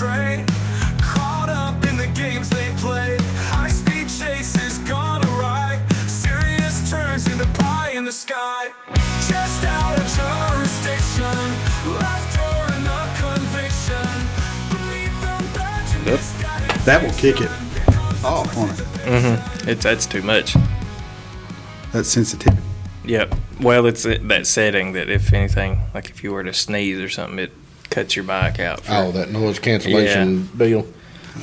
astray, caught up in the games they play. High-speed chases gone awry, serious turns into pie in the sky. Just out of jurisdiction, laughter and a conviction. Beneath the badge, That will kick it off on it. That's too much. That sensitivity. Yep. Well, it's that setting that if anything, like if you were to sneeze or something, it cuts your mic out. Oh, that noise cancellation deal.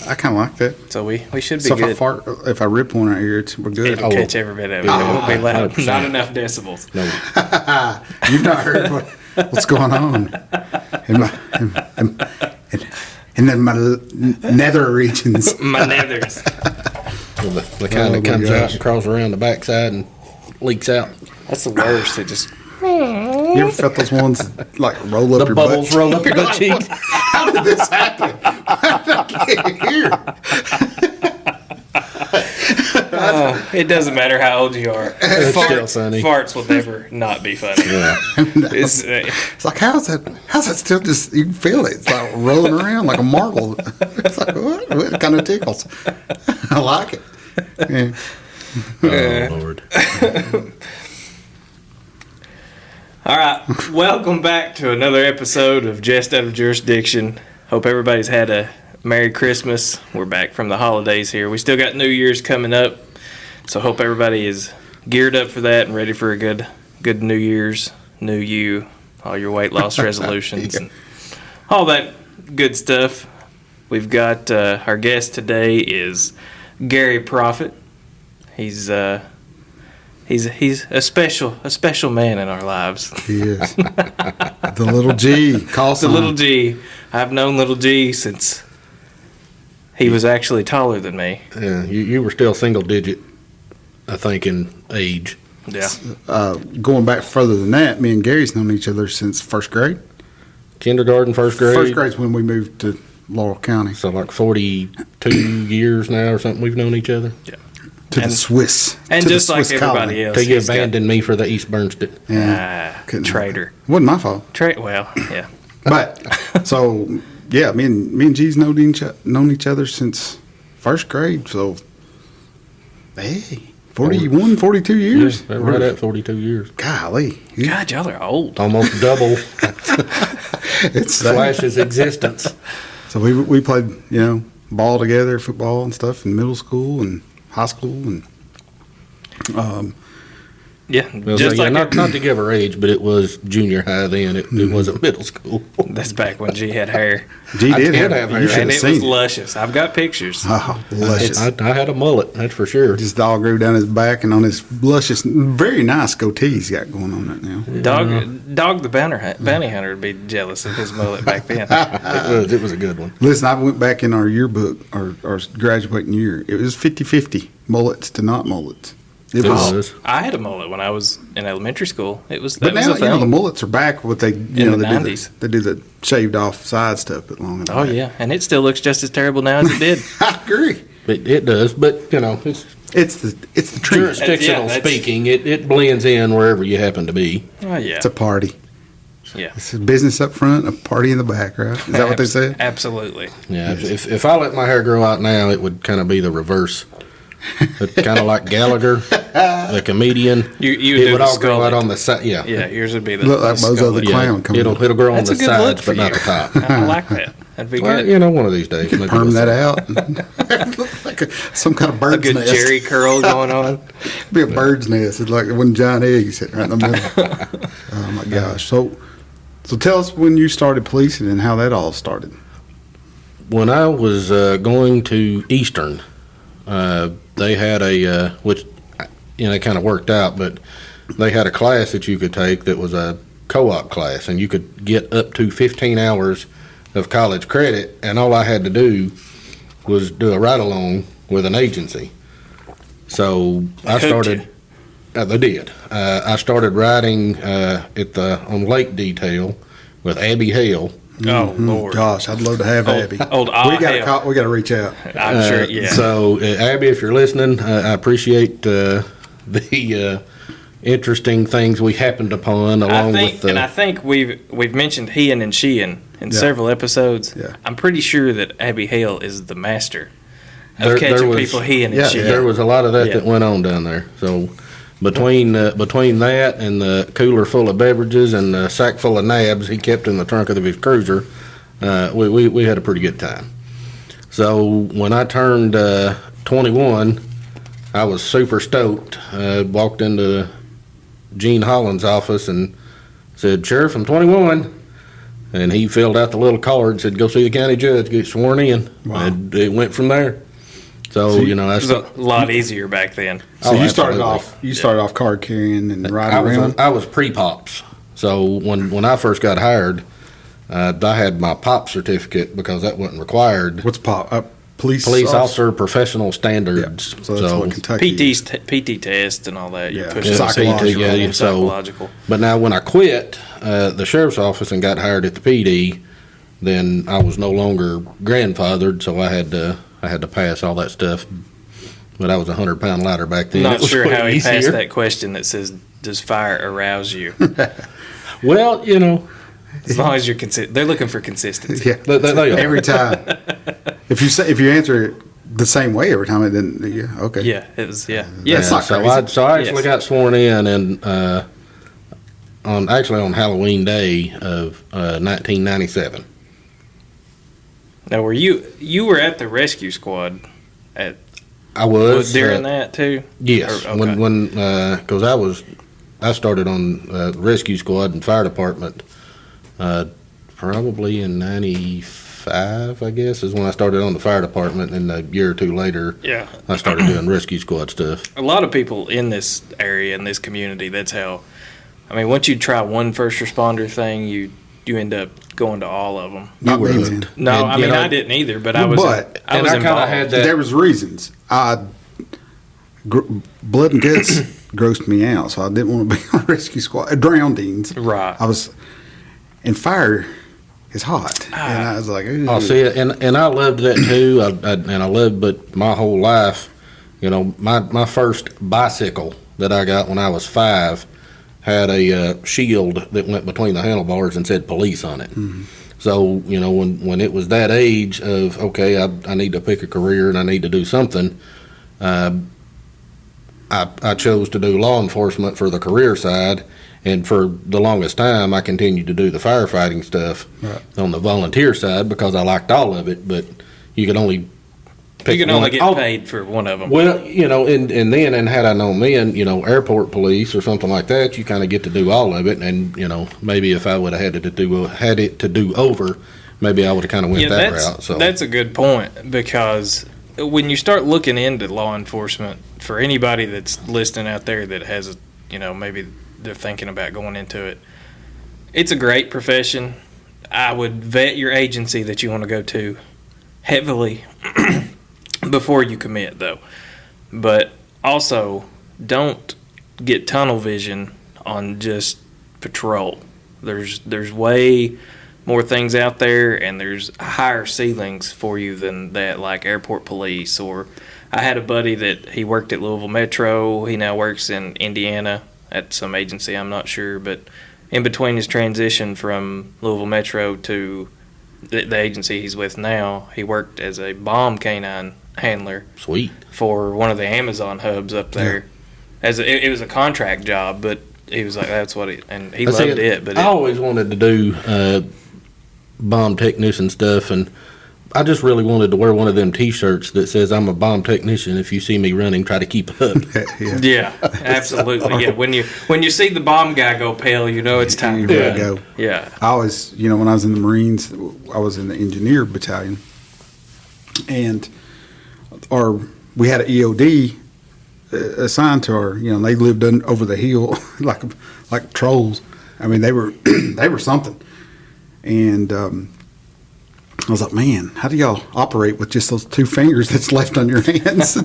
I kind of like that. So we should be So good. if I rip one right here, we're good. It'll catch every bit of it. It won't be loud. 100%. Not enough decibels. No. You've not heard what's going on in my nether regions. My nethers. The kind that comes gosh. out and crawls around the backside and leaks out. That's the worst. It just You ever felt those ones like roll up The your bubbles butt? roll up your butt cheeks. How did this happen? I can't hear. it doesn't matter how old you are. still funny. Farts will never not be funny. Yeah. It's, It's like how's that still just you can feel it? It's like rolling around like a marble. It's like what? It kind of tickles. I like it. Yeah. Oh, Lord. all right. Welcome back to another episode of Just Out of Jurisdiction. Hope everybody's had a Merry Christmas. We're back from the holidays here. We still got New Year's coming up, so hope everybody is geared up for that and ready for a good New Year's, new you, all your weight loss resolutions, and all that good stuff. We've got our guest today is Gary Proffitt. He's a special man in our lives. He is. The little G. Call The little G. I've known little G since he was actually taller than me. Yeah, you were still single digit, I think, in age. Yeah. Going back further than that, me and Gary's known each other since first grade. Kindergarten, first grade. First grade's when we moved to Laurel County. So like 42 years now or something we've known each other. Yeah. To the And- Swiss. And to the just like Swiss everybody colony. else. Till you he's got- abandoned me for the East Bernstein. Yeah. Couldn't- traitor. Wasn't my fault. Well, yeah. But so yeah, me and G's known each other since first grade. So hey, 41, 42 years. Yeah, right at 42 years. Golly, God, y'all are old. Almost double it's Flash's existence. So we played ball together, football and stuff in middle school and high school and Yeah. Well, Just so, yeah, like not to give her age, but it was junior high then. It wasn't middle school. that's back when G had hair. G I did did have have you hair. should And have it was seen it. luscious. I've got pictures. Oh, luscious. I had a mullet, that's for sure. Just all grew down his back and on his luscious, very nice goatee he's got going on right now. Dog the bounty hunter would be jealous of his mullet back then. It was a good one. Listen, I went back in our yearbook, our graduating year. It was 50-50, mullets to not mullets. It was. I had a mullet when I was in elementary school. That was But now, a thing. the mullets are back. But they, In the they 90s. they do the shaved off side stuff, but long enough. Oh yeah, and it still looks just as terrible now as it did. I agree. It does, but it's It's the trend. jurisdictional that's- speaking. It blends in wherever you happen to be. Oh yeah, It's a party. yeah. It's a business up front, a party in the back, right? Is that what they say? Absolutely. Yeah, if I let my hair grow out now, it would kind of be the reverse. Kind of like Gallagher, the comedian. You It do would the all grow out skullet. on the side. Yeah, Yeah, yours would be the Look like Bozo skullet. the Clown coming It'll up. grow on That's the a good look sides, for but not you. the top. I like that. That'd be Well, good. one of these days. maybe Perm we'll that see. out. Look like some kind of A bird's good nest. Jerry curl going on. Be a bird's nest. It's like one giant egg sitting right in the middle. Oh my gosh. So tell us when you started policing and how that all started. When I was going to Eastern, they had a which it kind of worked out, but they had a class that you could take that was a co-op class, and you could get up to 15 hours of college credit, and all I had to do was do a ride-along with an agency. So I started. They did. I started riding on Lake Detail with Abby Hale. Oh Lord. Gosh, I'd love to have Abby. Old we got to reach out. I'm sure. Yeah. So, Abby, if you're listening, I appreciate the interesting things we happened upon along with the. And I think we've mentioned heeing and sheeing in several episodes. Yeah. I'm pretty sure that Abby Hale is the master of There catching was- people heeing and Yeah, shit. there was a lot of that Yeah. that went on down there. So between that and the cooler full of beverages and the sack full of nabs he kept in the trunk of his cruiser, we had a pretty good time. So when I turned 21, I was super stoked. Walked into Gene Holland's office and said, "Sheriff, I'm 21." And he filled out the little card, said, "Go see the county judge, get sworn in." Wow. And it went from there. So, It that's was a lot easier back then. So Oh, you started absolutely. off card carrying and riding I around. was pre-pops. So when I first got hired, I had my pop certificate because that wasn't required. What's pop? Police Officer professional standards. So that's what Kentucky. PT test and all that. Yeah. You're pushing Psychological. Yeah, so- psychological. But now when I quit the sheriff's office and got hired at the PD, then I was no longer grandfathered, so I had to pass all that stuff. But I was 100-pound lighter back then. It Not was sure way how he passed easier. that question that says, "Does fire arouse you?" Well, As long as you're they're looking for consistency. Yeah, they are. every time. If you answer it the same way every time, then yeah, okay. Yeah, it was. Yeah, Yeah, yes. it's not so crazy. I actually Yes. got sworn in and on Halloween Day of 1997. Now, were you were at the rescue squad at I was during that too? Yes, Or- okay. when because I started on the rescue squad and fire department probably in '95, I guess, is when I started on the fire department, and a year or two later, Yeah, I started doing rescue squad stuff. a lot of people in this area, in this community, that's how. I mean, once you try one first responder thing, you end up going to all of them. Not me, were. man. No, And, I you mean know, I didn't either, but I was. But- I and was I kinda involved. had that- There was reasons. Blood and guts grossed me out, so I didn't want to be on rescue squad. Drownings. Right. And fire is hot, and I was like, I'll see it, and I loved that too. I loved, but my whole life, my first bicycle that I got when I was 5 had a shield that went between the handlebars and said police on it. Mm-hmm. So when it was that age of okay, I need to pick a career and I need to do something, I chose to do law enforcement for the career side. And for the longest time, I continued to do the firefighting stuff Right. on the volunteer side because I liked all of it. But you could only You can only one. get Oh, paid for one of them. Well, and had I known then, airport police or something like that, you kind of get to do all of it. And maybe if I would have had it to do over, maybe I would have kind of went that route. So That's a good point, because when you start looking into law enforcement, for anybody that's listening out there that has, maybe they're thinking about going into it, it's a great profession. I would vet your agency that you want to go to heavily before you commit, though. But also, don't get tunnel vision on just patrol. There's way more things out there, and there's higher ceilings for you than that, like airport police. Or I had a buddy that he worked at Louisville Metro. He now works in Indiana at some agency, I'm not sure. But in between his transition from Louisville Metro to the agency he's with now, he worked as a bomb canine handler sweet. for one of the Amazon hubs up there. It was a contract job, but he was like, that's what and he I see loved it. But I always wanted to do bomb technician stuff, and I just really wanted to wear one of them T-shirts that says "I'm a bomb technician. If you see me running, try to keep up." yeah. yeah, absolutely. Yeah, when you see the bomb guy go pale, it's time You to gotta run. go. Yeah, I always, when I was in the Marines, I was in the engineer battalion, and we had an EOD assigned to our, they lived over the hill like trolls. I mean, they were they were something, and I was like, man, how do y'all operate with just those 2 fingers that's left on your hands?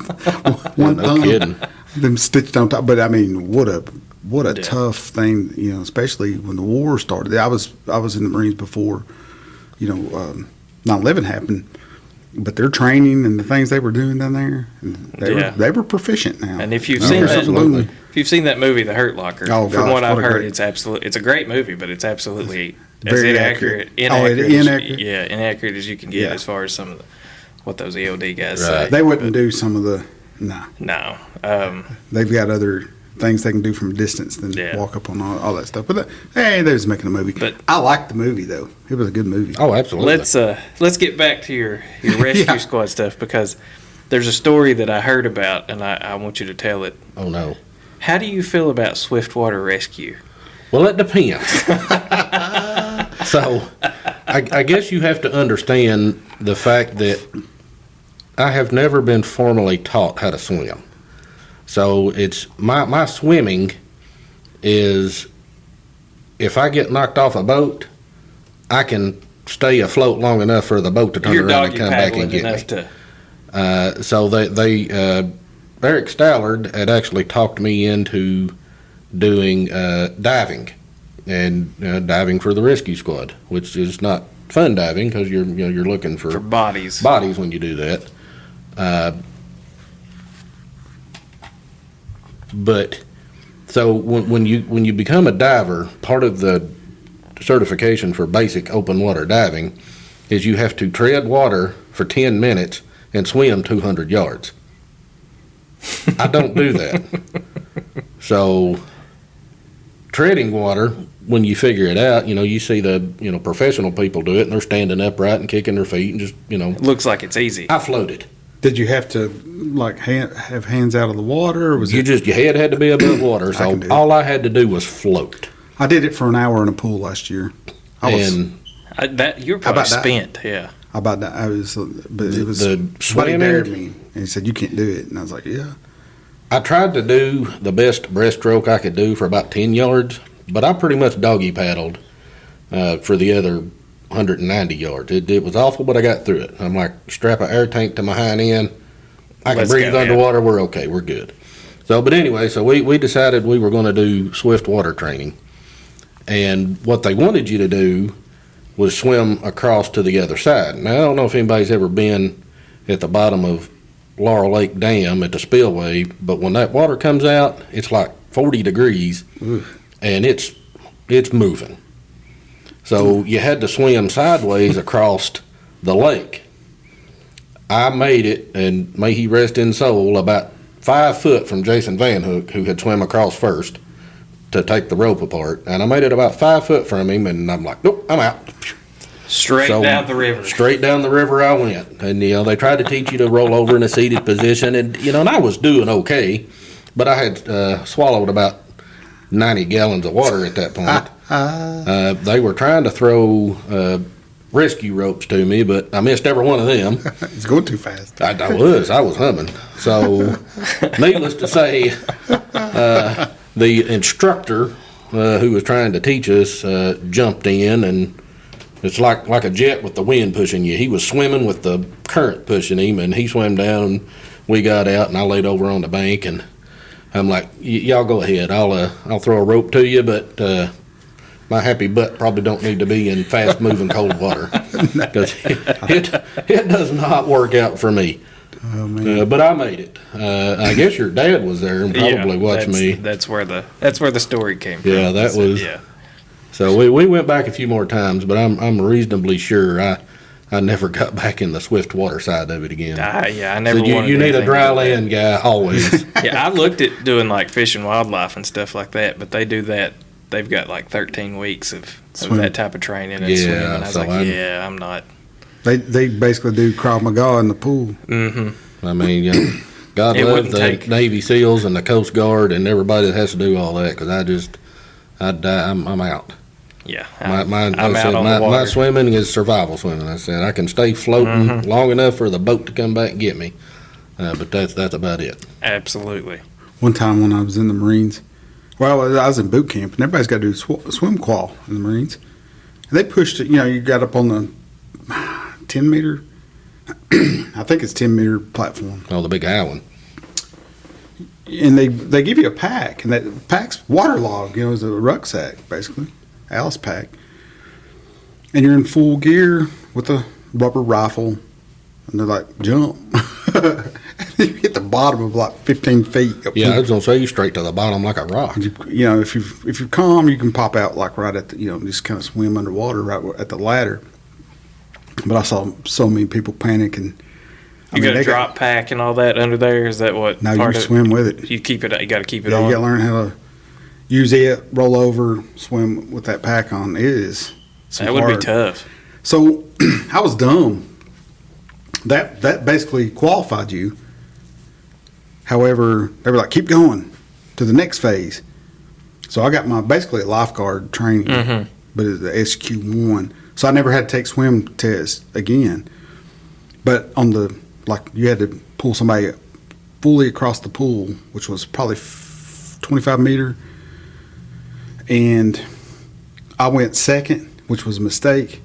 One No thumb, kidding. them stitched on top. But I mean, what a Yeah. tough thing, especially when the war started. I was in the Marines before, 9/11 happened, but their training and the things they were doing down there, they were proficient now. and if you've Oh, seen that, absolutely. if you've seen that movie, The Hurt Locker, Oh, from gosh, what I've what a heard, great- it's a great movie, but it's absolutely as Very inaccurate. Inaccurate as you can get Yeah. as far as some of what those EOD guys Right. say. They wouldn't do some of the. Nah, No. they've got other things they can do from a distance than Yeah. walk up on all that stuff. But hey, they was making a movie. But- I liked the movie though. It was a good movie. Oh, absolutely. Let's get back to your rescue Yeah. squad stuff, because there's a story that I heard about, and I want you to tell it. Oh no. How do you feel about Swiftwater Rescue? Well, it depends. So, I guess you have to understand the fact that I have never been formally taught how to swim. So it's my swimming is, if I get knocked off a boat, I can stay afloat long enough for the boat to turn You're around and doggy come back and paddling get enough me. to. So Eric Stallard had actually talked me into doing diving, and diving for the rescue squad, which is not fun diving because you're looking For bodies. bodies when you do that. But so when you become a diver, part of the certification for basic open water diving is you have to tread water for 10 minutes and swim 200 yards. I don't do that. So treading water, when you figure it out, you see the professional people do it, and they're standing upright and kicking their feet and just It looks like it's easy. I floated. Did you have to like have hands out of the water, or was Your head had to be above water, I so can do it. all I had to do was float. I did it for an hour in a pool last year. I was And You're How probably about that? spent. Yeah. about that. I was, but it was The Buddy swimming? dared me, and he said you can't do it, and I was like, yeah. I tried to do the best breaststroke I could do for about 10 yards, but I pretty much doggy paddled for the other 190 yards. It was awful, but I got through it. I'm like, strap an air tank to my hind end. I can Let's breathe go, underwater. We're okay. We're good. So, but anyway, so we decided we were going to do swift water training. And what they wanted you to do was swim across to the other side. Now, I don't know if anybody's ever been at the bottom of Laurel Lake Dam at the spillway, but when that water comes out, it's like 40 degrees, and it's moving. So you had to swim sideways across the lake. I made it, and may he rest in soul, about 5 foot from Jason Van Hook, who had swam across first to take the rope apart. And I made it about 5 foot from him, and I'm like, nope, I'm out. Straight So, down the river. Straight down the river I went. And, they tried to teach you to roll over in a seated position. And, and I was doing okay, but I had swallowed about 90 gallons of water at that point. They were trying to throw rescue ropes to me, but I missed every one of them. It's going too fast. I was humming. So, needless to say, the instructor who was trying to teach us jumped in, and it's like a jet with the wind pushing you. He was swimming with the current pushing him, and he swam down, and we got out, and I laid over on the bank, and I'm like, y'all go ahead. I'll throw a rope to you, but my happy butt probably don't need to be in fast moving cold water, because it does not work out for me. Oh man. But I made it. I guess your dad was there and probably watched me. That's where the story came from. Yeah, that was. Yeah. So we went back a few more times, but I'm reasonably sure I never got back in the swift water side of it again. I never. So wanted you need a anything dry to do with that. land guy always. Yeah, I looked at doing like fish and wildlife and stuff like that, but they do that. They've got like 13 weeks of that type of training and Yeah, swimming. I was so like, I'm not. They basically do Krav Maga in the pool. Mm-hmm. I mean, God It love wouldn't the take- Navy SEALs and the Coast Guard and everybody that has to do all that, because I'm out. Yeah, I'm I'm out on the my water. swimming is survival swimming. I said I can stay floating Mm-hmm. long enough for the boat to come back and get me, but that's about it. Absolutely. One time when I was in the Marines, well, I was in boot camp, and everybody's got to do swim qual in the Marines. And they pushed it, you got up on the 10 meter, I think it's 10 meter platform. Oh, the big high one. And they give you a pack, and that pack's waterlogged, it's a rucksack, basically, Alice pack. And you're in full gear with a rubber rifle, and they're like, jump. You hit the bottom of like 15 feet. Yeah, I was gonna say you straight to the bottom like a rock. You know, if you're calm, you can pop out like right at the, you know, just kind of swim underwater right at the ladder. But I saw so many people panic, and You got a drop pack and all that under there? Is that what? No, you swim with it. You keep it. You got to keep it Yeah, on. you got to learn how to use it, roll over, swim with that pack on. It is. That would be tough. So I was dumb. That basically qualified you. However, they were like, keep going to the next phase. So I got my basically a lifeguard training, but it's the SQ1. So I never had to take swim tests again. But on the, like, you had to pull somebody fully across the pool, which was probably 25 meter. And I went second, which was a mistake.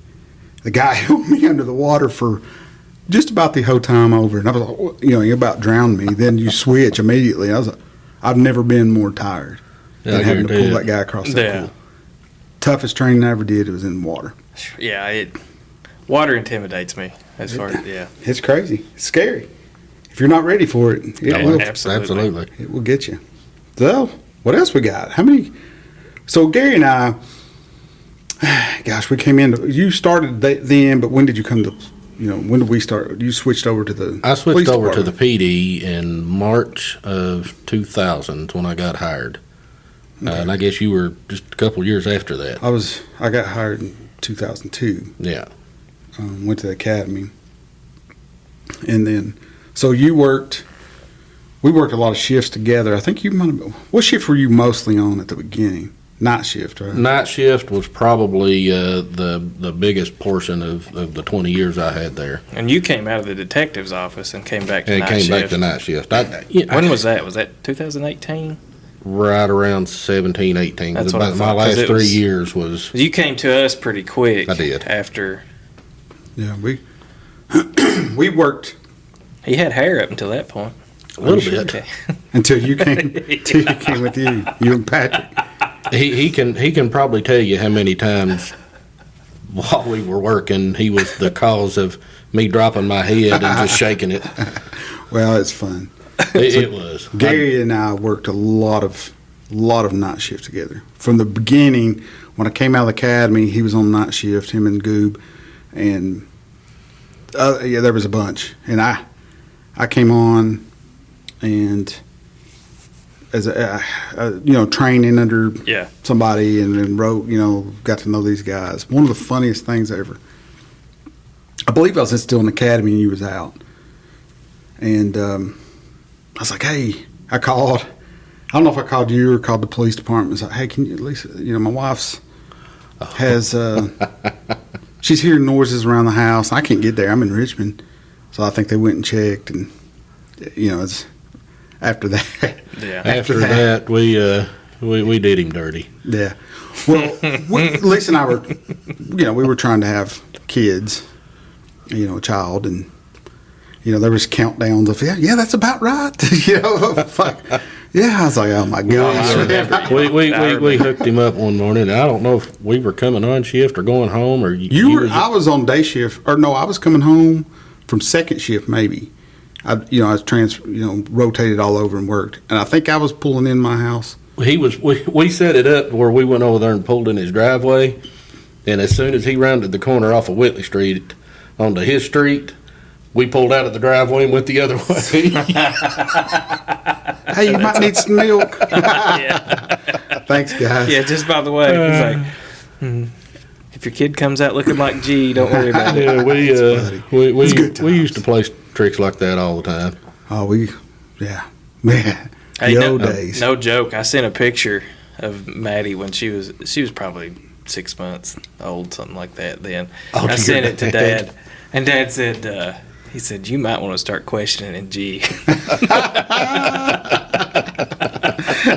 The guy held me under the water for just about the whole time over. And I was like, you know, you about drowned me. Then you switch immediately. I was like, I've never been more tired than having to pull that guy across that pool. Toughest training I ever did, it was in water. Yeah, water intimidates me as far as, yeah. It's crazy. It's scary. If you're not ready for it, it will. Absolutely. It will get you. So, what else we got? How many? So, Gary and I, gosh, we came in. You started then, but when did you come to, you know, when did we start? You switched over to the I switched over to the PD in March of 2000 when I got hired. Okay. And I guess you were just a couple years after that. I got hired in 2002. Yeah. Went to the academy. And then, so we worked a lot of shifts together. I think you might have, what shift were you mostly on at the beginning? Night shift, right? Night shift was probably the biggest portion of the 20 years I had there. And you came out of the detective's office and came back to night shift. Back to night shift. When was that? Was that 2018? Right around 17, 18. That's what I thought, my last 3 years was... You came to us pretty quick. I did. After... Yeah, we worked... He had hair up until that point. A little bit. Okay. Until you came with you and Patrick. He can probably tell you how many times while we were working he was the cause of me dropping my head and just shaking it. Well, it's fun. It was. Gary and I worked a lot of night shift together. From the beginning, when I came out of the academy, he was on night shift, him and Goob, and yeah, there was a bunch. And I came on and as a training under somebody, and then wrote, got to know these guys. One of the funniest things ever. I believe I was still in the academy and you was out, and I was like, hey, I called. I don't know if I called you or called the police department. I was like, hey, can you at least, my wife's has, she's hearing noises around the house. I can't get there. I'm in Richmond. So I think they went and checked, and, it's after that. Yeah. After that, we did him dirty. Yeah. Well, Lisa and I were, we were trying to have kids, a child, and, there was countdowns of, yeah, that's about right. Fuck. Yeah, I was like, oh my gosh. We hooked him up one morning. I don't know if we were coming on shift or going home, or I was on day shift, or no, I was coming home from second shift maybe. I was rotated all over and worked, and I think I was pulling in my house. We set it up where we went over there and pulled in his driveway, and as soon as he rounded the corner off of Whitley Street onto his street, we pulled out of the driveway and went the other way. Hey, you might need some milk. Yeah. Thanks, guys. Yeah, just by the way, he's like, if your kid comes out looking like G, don't worry about it. Yeah, we used to play tricks like that all the time. Oh, man. Hey, the old days. No joke. I sent a picture of Maddie when she was probably 6 months old, something like that. Then I sent it to Dad, and Dad said, he said, you might want to start questioning G.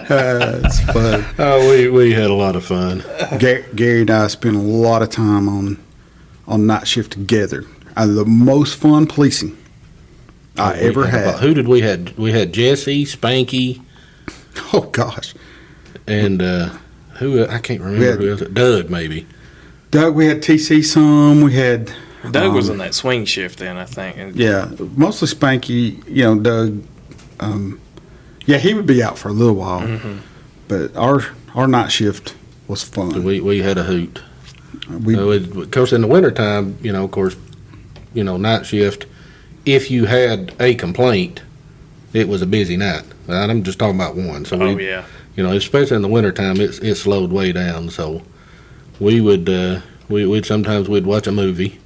It's fun. Oh, we had a lot of fun. Gary and I spent a lot of time on night shift together. The most fun policing I ever had. Who did we had? We had Jesse, Spanky. Oh gosh. And who? I can't remember who else. Doug, maybe. Doug. We had TC some. We had. Doug was on that swing shift then, I think. Yeah, mostly Spanky. Doug Yeah, he would be out for a little while, but our night shift was fun. We had a hoot. We Of course, in the wintertime, night shift, if you had a complaint, it was a busy night. And I'm just talking about one. So especially in the wintertime, it slowed way down. So we would we'd sometimes watch a movie.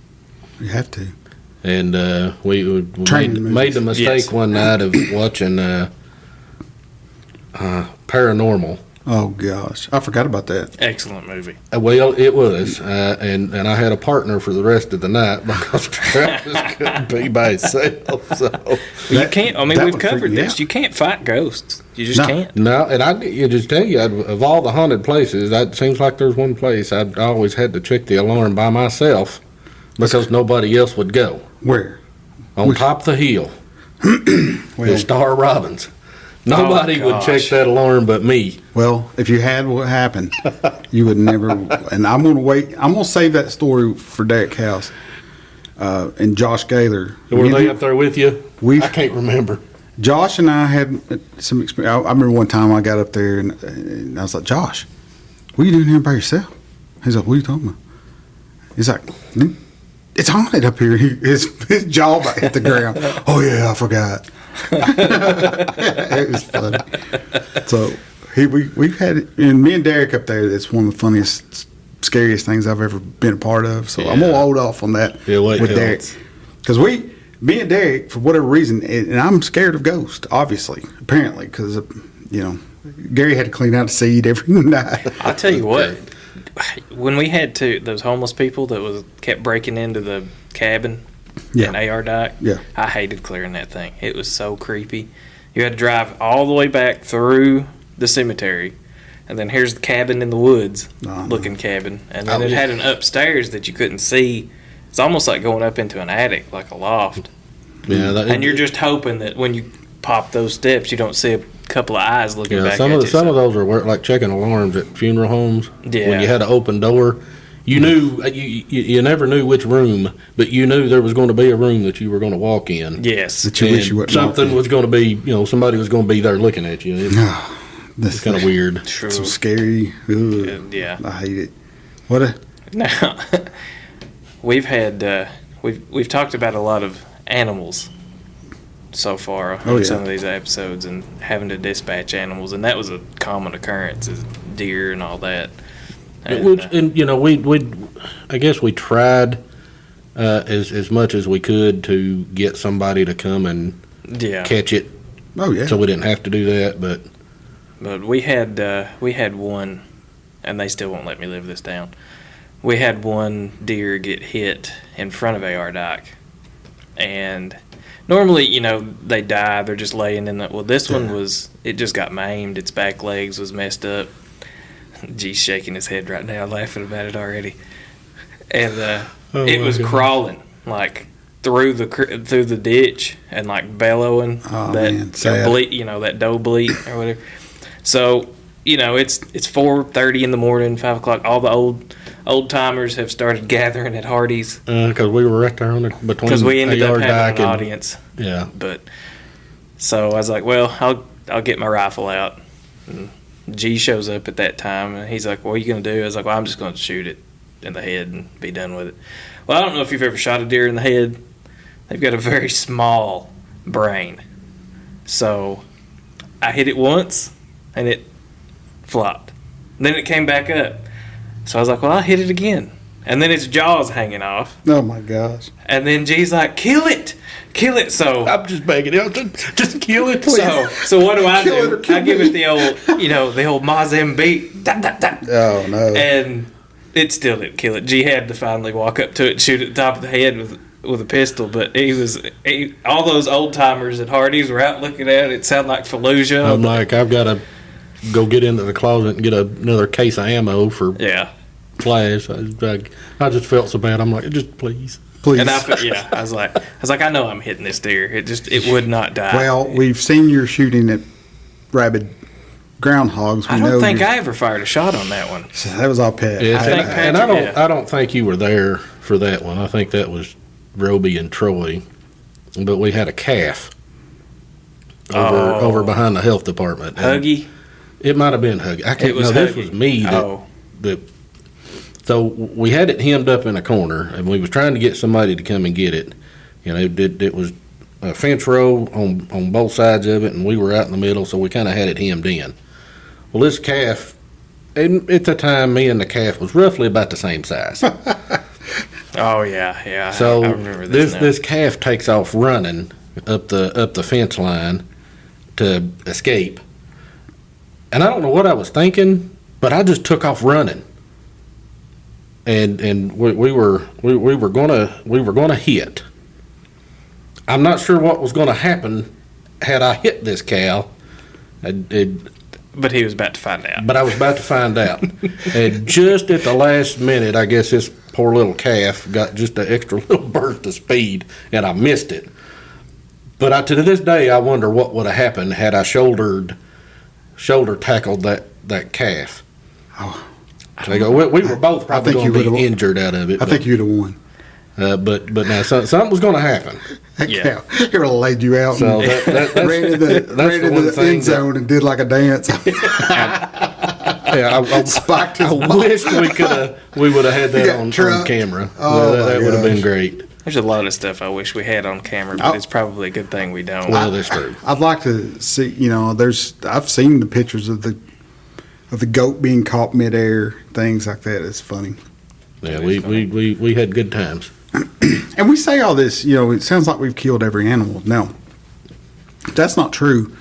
You have to. And we Training made the mistake one night of watching Paranormal. Oh gosh, I forgot about that. Excellent movie. Well, it was, and I had a partner for the rest of the night because Travis couldn't be by himself. So You can't. I mean, that we've would freak covered me this. out. You can't fight ghosts. You just No. can't. no, and you just tell you, of all the haunted places, that seems like there's one place I always had to check the alarm by myself because nobody else would go. Where? On top of the hill, Well, the Star Robbins. Nobody would gosh. check that alarm but me. well, if you had what happened, you would never. And I'm going to wait. I'm going to save that story for Derek House and Josh Gaylor. Were they up there with you? I can't remember. Josh and I had some experience. I remember one time I got up there and I was like, Josh, what are you doing here by yourself? He's like, what are you talking about? He's like, it's haunted up here. His jaw about hit the ground. Oh, yeah, I forgot. It was funny. So we've had, and me and Derek up there, it's one of the funniest, scariest things I've ever been a part of. So I'm going to hold off on that with Derek. Because me and Derek, for whatever reason, and I'm scared of ghosts, obviously, apparently, because, Gary had to clean out a seed every night. I'll tell you what. When we had those homeless people that kept breaking into the cabin in AR Dyke, I hated clearing that thing. It was so creepy. You had to drive all the way back through the cemetery, and then here's the cabin in the woods, looking cabin, and then it had an upstairs that you couldn't see. It's almost like going up into an attic, like a loft. Yeah, And you're just hoping that when you pop those steps, you don't see a couple of eyes looking back some at of you. some of those are like checking alarms at funeral homes. Yeah. When you had an open door, you knew you never knew which room, but you knew there was going to be a room that you were going to walk in. Yes. That you wish you wouldn't walk something in. was going to be, somebody was going to be there looking at you. It's kind of weird. True. Some scary. Ugh, Yeah. I hate it. What a. Now, we've had we've talked about a lot of animals so far on some of these episodes, and having to dispatch animals, and that was a common occurrence, is deer and all that. And, I guess we tried as much as we could to get somebody to come and catch it. Oh yeah. So we didn't have to do that, but we had one, and they still won't let me live this down. We had one deer get hit in front of AR Dyke, and normally, they die. They're just laying in the. Well, this one it just got maimed. Its back legs was messed up. G's shaking his head right now, laughing about it already. And it was crawling like through the ditch and like bellowing that doe bleat or whatever. So it's 4:30 in the morning, 5 o'clock. All the old timers have started gathering at Hardee's because we were right there between because we ended up having an and audience. Yeah, but so I was like, well, I'll get my rifle out. And G shows up at that time, and he's like, what are you going to do? I was like, well, I'm just going to shoot it in the head and be done with it. Well, I don't know if you've ever shot a deer in the head. They've got a very small brain. So I hit it once, and it flopped. And then it came back up. So I was like, well, I'll hit it again. And then its jaw's hanging off. Oh my gosh. And then G's like, kill it. So I'm just begging you, just kill it, please. So what do I Kill it do? or kill I give me. it the old Mozambique. Oh no. And it still didn't kill it. G had to finally walk up to it and shoot at the top of the head with a pistol. But all those old timers at Hardee's were out looking at it. It sounded like Fallujah. I'm like, I've got to go get into the closet and get another case of ammo for flash. I just felt so bad. I'm like, just please. And I was like, I know I'm hitting this deer. It would not die. Well, we've seen your shooting at rabid groundhogs. I don't think I ever fired a shot on that one. So that was all Pat. I don't think you were there for that one. I think that was Roby and Troy. But we had a calf over behind the health department. And Huggy. it might have been Huggy. I can't. It was no, this Huggy. was me. So we had it hemmed up in a corner, and we was trying to get somebody to come and get it. You know, it was a fence row on both sides of it, and we were out in the middle, so we kind of had it hemmed in. Well, this calf, and at the time, me and the calf was roughly about the same size. Oh yeah. So I remember this. this calf takes off running up the fence line to escape, and I don't know what I was thinking, but I just took off running. And we were gonna hit. I'm not sure what was gonna happen had I hit this cow. But he was about to find out. But I was about to find out. And just at the last minute, I guess this poor little calf got just an extra little burst of speed, and I missed it. But to this day, I wonder what would have happened had I shoulder tackled that calf. Oh. So we were both probably going to be injured out of it. I think you'd have won. But now something was going to happen. That Yeah. cow, it would have laid you out So and that's ran into the end zone and did like a dance. Yeah, I Spiked his wish we would have had that got on trucked. camera. Oh, my that would have been gosh. great. There's a lot of stuff I wish we had on camera, but it's probably a good thing we don't. Well, that's true. I'd like to see. I've seen the pictures of the goat being caught midair, things like that. It's funny. Yeah, we had good times. And we say all this, it sounds like we've killed every animal. No, that's not true,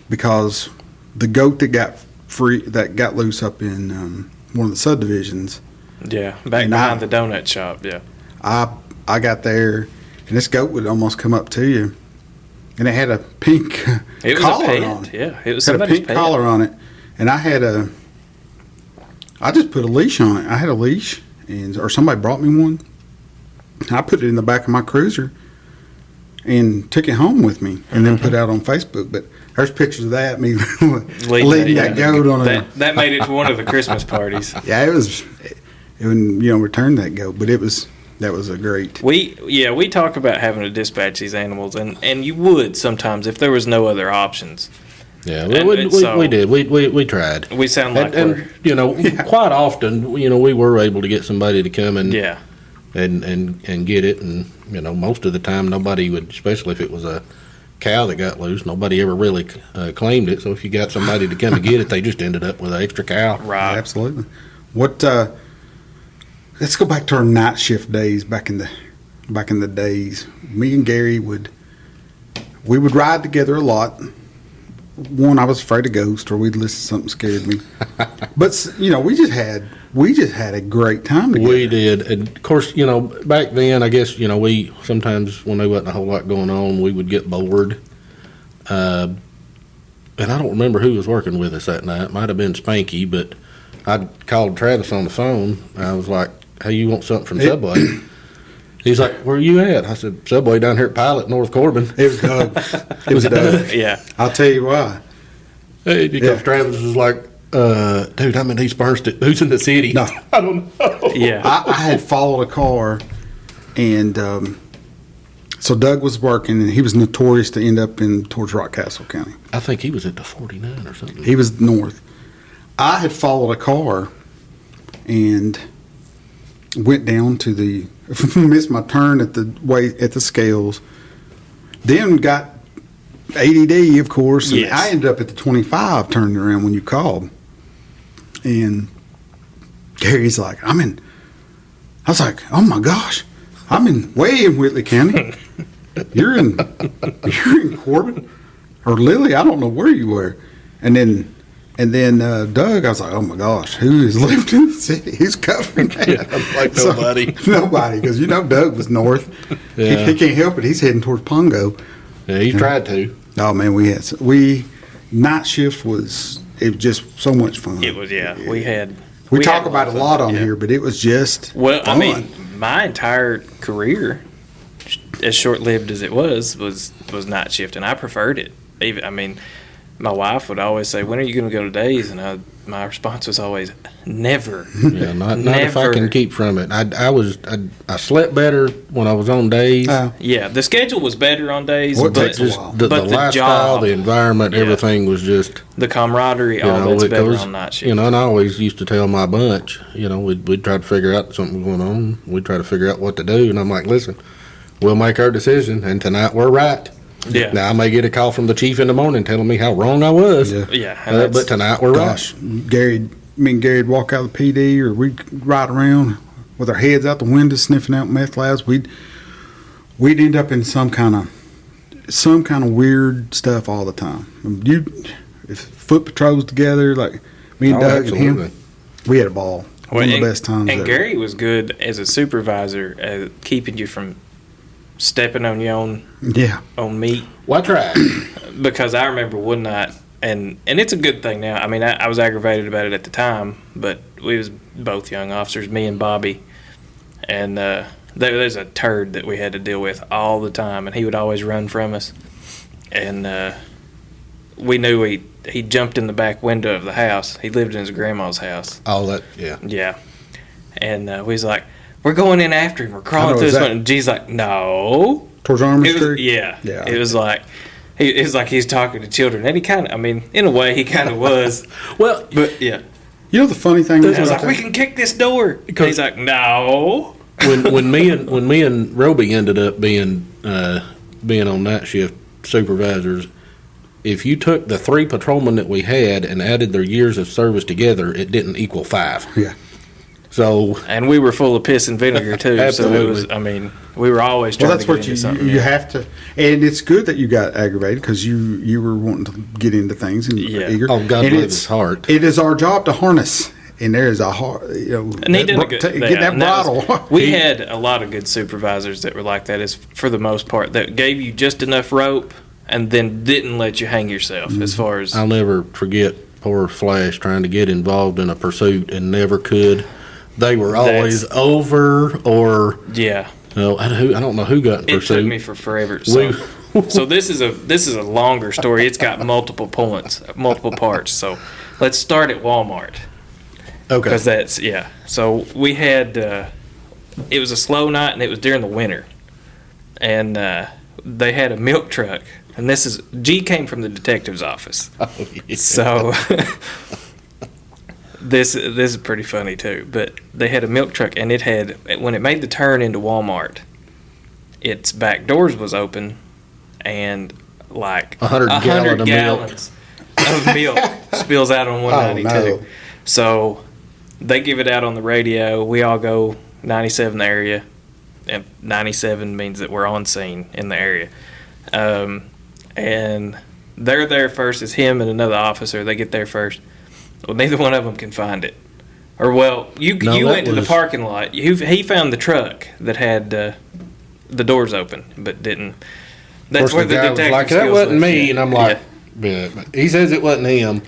because the goat that got loose up in one of the subdivisions, Yeah, back And behind the donut shop. Yeah. I got there, and this goat would almost come up to you, and it had a pink It was collar a pet. on. Yeah, it was Had a somebody's pink pet. collar on it, and I just put a leash on it. I had a leash, or somebody brought me one. I put it in the back of my cruiser and took it home with me, and then put it out on Facebook. But there's pictures of that, me leading that goat on That made it to one of the Christmas parties. Yeah, it was. Returned that goat, but that was a great. We talk about having to dispatch these animals, and you would sometimes if there was no other options. Yeah, And we did. We tried. We sound like and quite often, we were able to get somebody to come and yeah. and get it, and most of the time nobody would, especially if it was a cow that got loose, nobody ever really claimed it. So if you got somebody to come and get it, they just ended up with an extra cow. Right. Absolutely. What? Let's go back to our night shift days. Back in the days, me and Gary would ride together a lot. One, I was afraid of ghosts, or we'd listen to something scared me. But we just had a great time together. We did, and of course, back then, I guess, we sometimes when there wasn't a whole lot going on, we would get bored. And I don't remember who was working with us that night. It might have been Spanky, but I called Travis on the phone. I was like, "Hey, you want something from Subway?" He's like, "Where are you at?" I said, "Subway down here at Pilot, North Corbin." It was Doug. It was Doug. Yeah. I'll tell you why. Hey, because Travis was like, "Dude, I'm in East Bernstein. Who's in the city?" No. I don't know. Yeah. I had followed a car, and so Doug was working, and he was notorious to end up towards Rockcastle County. I think he was at the 49 or something. He was north. I had followed a car and went down to missed my turn at the scales. Then got ADD, of course, and Yes. I ended up at the 25 turning around when you called. And Gary's like, I was like, oh my gosh, way in Whitley County. You're in Corbin or Lily. I don't know where you were. And then Doug, I was like, oh my gosh, who is living in the city? Who's covering that? Yeah, like nobody. Nobody, because Doug was north. Yeah. He can't help it. He's heading towards Pongo. Yeah, he tried to. Oh man, night shift was just so much fun. It was. Yeah. Yeah. We We talk had about it a fun. lot on Yeah. here, but it was just Well, fun. I mean, my entire career, as short-lived as it was night shift, and I preferred it. my wife would always say, "When are you going to go to Days?" And my response was always, "Never." Yeah, not if I can keep from it. I slept better when I was on Days. Yeah, the schedule was better on Days, Well, it but takes a while. The but the lifestyle, job, the environment, Yeah. everything was just. the camaraderie, all that's better on night shift. And I always used to tell my bunch, we'd try to figure out something going on. We'd try to figure out what to do, and I'm like, listen, we'll make our decision, and tonight we're right. Yeah. Now I may get a call from the chief in the morning telling me how wrong I was. Yeah, and But tonight we're Gosh, me and Gary'd walk out of the PD, or we'd ride around with our heads out the window sniffing out meth labs. We'd end up in some kind of weird stuff all the time. If foot patrols together, like me and right. Doug and Absolutely. him, we had a ball. One of the best times And ever. Gary was good as a supervisor at keeping you from stepping on your own meat. Well, I tried. Because I remember one night, and it's a good thing now. I mean, I was aggravated about it at the time, but we was both young officers, me and Bobby, and there's a turd that we had to deal with all the time, and he would always run from us. And we knew he jumped in the back window of the house. He lived in his grandma's house. All that, yeah. Yeah. And we was like, we're going in after him. We're crawling through this one. And G's like, no. Towards Armory It was, Street? yeah. Yeah. It was like he's talking to children. And he kind of, I mean, in a way, he kind of was. Well, But, yeah. You know the funny thing I is, was like, we can kick this door. And he's like, no. when me and Roby ended up being on night shift supervisors, if you took the 3 patrolmen that we had and added their years of service together, it didn't equal 5. yeah. So And we were full of piss and vinegar, too. So it Absolutely. was, I mean, we were always trying Well, that's to get what into something. you yeah. have to, and it's good that you got aggravated because you were wanting to get into things and you were Yeah. eager. Oh, God And bless it's- his heart. It is our job to harness, and there is a hard, And he did a good get yeah, that and that was- bottle. We had a lot of good supervisors that were like that, is for the most part, that gave you just enough rope and then didn't let you hang yourself. As far as I'll never forget poor Flash trying to get involved in a pursuit and never could. They were always over, or yeah, I don't know who got in it pursuit. took me for forever. So this is a longer story. It's got multiple parts. So let's start at Walmart. Okay. Because that's, yeah. So we had, it was a slow night, and it was during the winter. And they had a milk truck. And G came from the detective's office. Oh, yeah. So this is pretty funny, too. But they had a milk truck, and when it made the turn into Walmart, its back doors was open, and like 100 gallon of milk. gallons of milk spills out on 192. Oh, no. So they give it out on the radio. We all go 97 area, and 97 means that we're on scene in the area. And they're there first. It's him and another officer. They get there first. Well, neither one of them can find it. Or, well, you No, went to the was- parking lot. He found the truck that had the doors open, but didn't. That's Of course, where the guy was detective like, that skills wasn't lives. me, Yeah. and I'm like, yeah. But he says it wasn't him.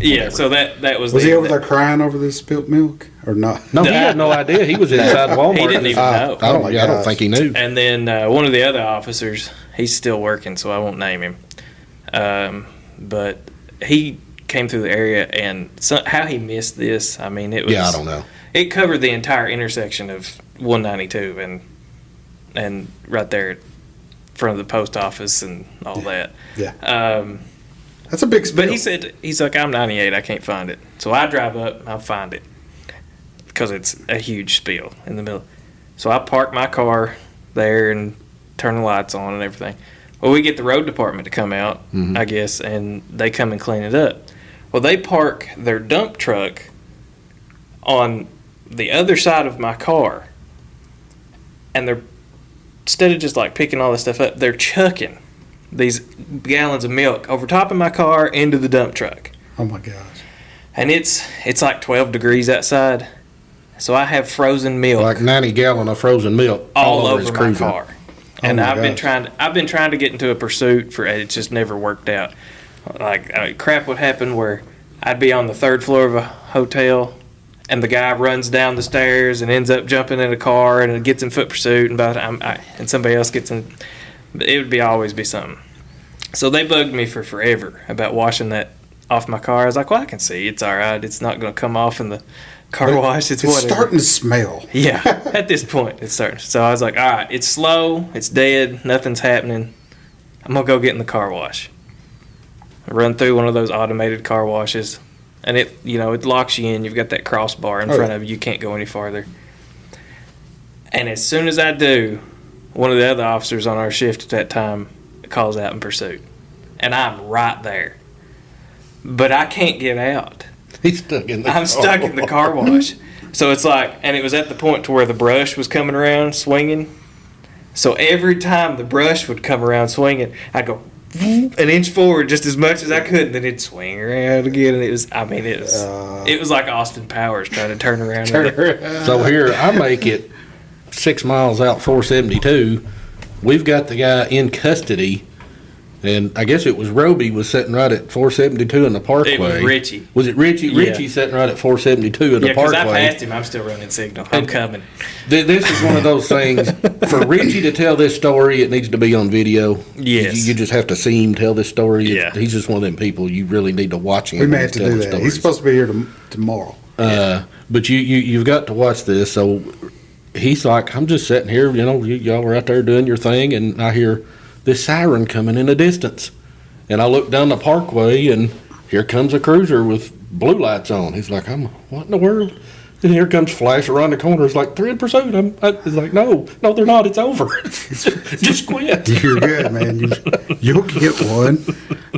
Yeah, so that was Was the he over there crying over this spilt milk or not? No, he had no idea. He was inside Walmart. He didn't even know. I Oh my don't gosh. think he knew. And then one of the other officers, he's still working, so I won't name him. But he came through the area, and how he missed this, I mean, it was. Yeah, I don't know. It covered the entire intersection of 192 and right there in front of the post office and all that. Yeah. Um, That's a big spill. But he's like, I'm 98, I can't find it. So I drive up, I'll find it. Because it's a huge spill in the middle. So I park my car there and turn the lights on and everything. Well, we get the road department to come out, I guess, and they come and clean it up. Well, they park their dump truck on the other side of my car. And they're, instead of just like picking all this stuff up, they're chucking these gallons of milk over top of my car into the dump truck. Oh my gosh. And it's like 12 degrees outside. So I have frozen milk Like 90 gallon of frozen milk all over his my cruiser. car. And my I've been gosh. trying to get into a pursuit for it just never worked out. Like crap would happen where I'd be on the 3rd floor of a hotel and the guy runs down the stairs and ends up jumping in a car and it gets in foot pursuit and and somebody else gets in. It would always be something. So they bugged me for forever about washing that off my car. I was like, well, I can see. It's all right. It's not going to come off in the car wash. It's whatever. starting to smell. Yeah, at this point, it's starting. So I was like, all right, it's slow. It's dead. Nothing's happening. I'm going to go get in the car wash. I run through one of those automated car washes. And it locks you in. You've got that crossbar in front of you. You can't go any farther. And as soon as I do, one of the other officers on our shift at that time calls out in pursuit. And I'm right there. But I can't get out. He's stuck in the I'm stuck in the car wash. So it's like, and it was at the point to where the brush was coming around swinging. So every time the brush would come around swinging, I'd go an inch forward just as much as I could, and then it'd swing around again. And it was like Austin Powers trying to turn around. So here, I make it 6 miles out 472. We've got the guy in custody, and I guess it was Roby was sitting right at 472 in the Parkway. It was Richie. Was it Richie? Yeah. Richie sitting right at 472 in the Parkway. Yeah, because I passed him. I'm still running signal. I'm coming. This is one of those things. For Richie to tell this story, it needs to be on video. Yes. You just have to see him tell this story. Yeah. He's just one of them people you really need to watch him. We may have to tell do the that. stories. He's supposed to be here tomorrow. But you've got to watch this. So he's like, I'm just sitting here, y'all are out there doing your thing, and I hear this siren coming in the distance. And I look down the Parkway, and here comes a cruiser with blue lights on. He's like, what in the world? And here comes Flash around the corner. It's like, they're in pursuit. He's like, no, they're not. It's over. Just quit. You're good, man. You'll get one.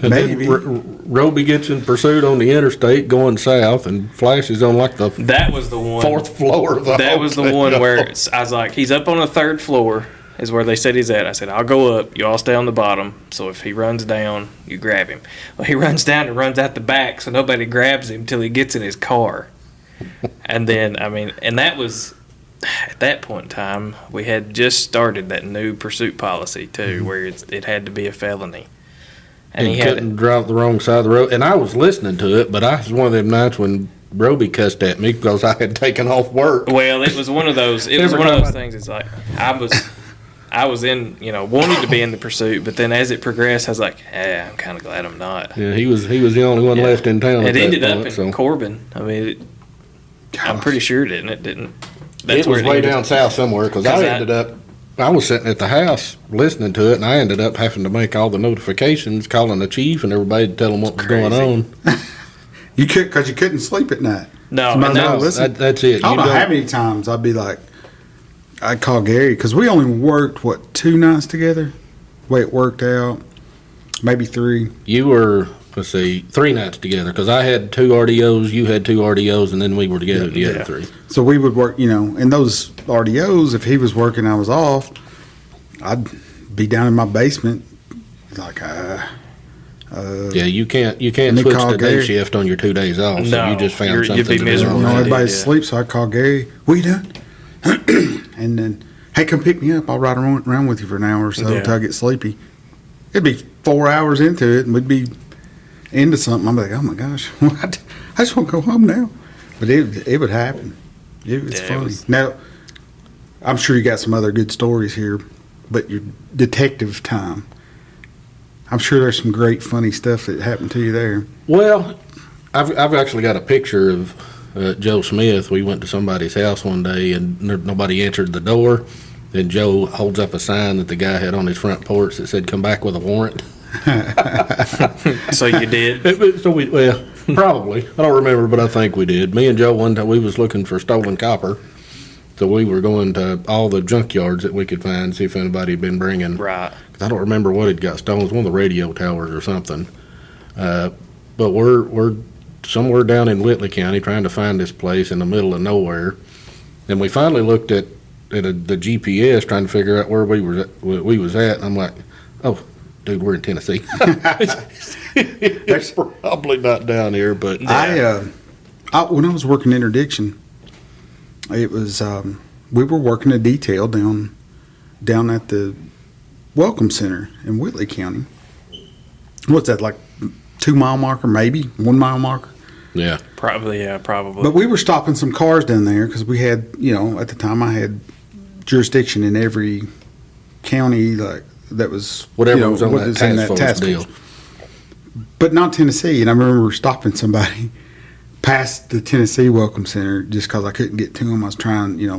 Maybe. Roby gets in pursuit on the interstate going south, and Flash is on like That was the one. fourth floor of the That was the hotel. one where I was like, he's up on the third floor is where they said he's at. I said, I'll go up. You all stay on the bottom. So if he runs down, you grab him. Well, he runs down and runs out the back, so nobody grabs him until he gets in his car. And then, and that was, at that point in time, we had just started that new pursuit policy, too, where it had to be a felony. And He he had couldn't drive the wrong side of the road. And I was listening to it, but I was one of them nights when Roby cussed at me because I had taken off work. Well, it was one of those. It was one of those things. It's like I was in, wanting to be in the pursuit, but then as it progressed, I was like, I'm kind of glad I'm not. Yeah, he was the only one left in town. It at ended that up point, in Corbin. I'm pretty sure it didn't. It didn't. That's it was where way ended. down south somewhere because 'Cause I was sitting at the house listening to it, and I ended up having to make all the notifications, calling the chief and everybody to tell them what was going on. You could, because you couldn't sleep at night. No, Somebody and that said, was- listen. That's it. I don't You know how many times I'd be like, I'd call Gary, because we only worked, 2 nights together? The way it worked out. Maybe 3. You were, 3 nights together because I had 2 RDOs, you had 2 RDOs, and then we were together the other 3. So we would work, in those RDOs, if he was working, I was off, I'd be down in my basement, like, Yeah, you can't Let me switch call the day Gary. shift on your 2 days off. So No, you just found you'd something be to miserable. do. Yeah, everybody's yeah. asleep, so I call Gary. What you doing? And then, hey, come pick me up. I'll ride around with you for an hour or so Yeah. until I get sleepy. It'd be 4 hours into it, and we'd be into something. I'm like, oh my gosh, what? I just want to go home now. But it would happen. It was Yeah, it funny. was- Now, I'm sure you got some other good stories here, but your detective time. I'm sure there's some great funny stuff that happened to you there. Well, I've actually got a picture of Joe Smith. We went to somebody's house one day and nobody answered the door. Then Joe holds up a sign that the guy had on his front porch that said, "Come back with a warrant." So you did. Probably. I don't remember, but I think we did. Me and Joe one time we was looking for stolen copper. So we were going to all the junkyards that we could find, see if anybody had been bringing. Right. I don't remember what had got stolen. It was one of the radio towers or something. But we're somewhere down in Whitley County trying to find this place in the middle of nowhere. And we finally looked at the GPS trying to figure out where we was at. And I'm like, oh, dude, we're in Tennessee. It's probably not down here, but When I was working interdiction, it was we were working a detail down at the Welcome Center in Whitley County. What's that, like 2 mile marker, maybe 1 mile marker? yeah. Probably. But we were stopping some cars down there because we had, at the time I had jurisdiction in every county, like that was Whatever was on what that is in task force deal. But not Tennessee. And I remember stopping somebody past the Tennessee Welcome Center just because I couldn't get to them. I was trying, I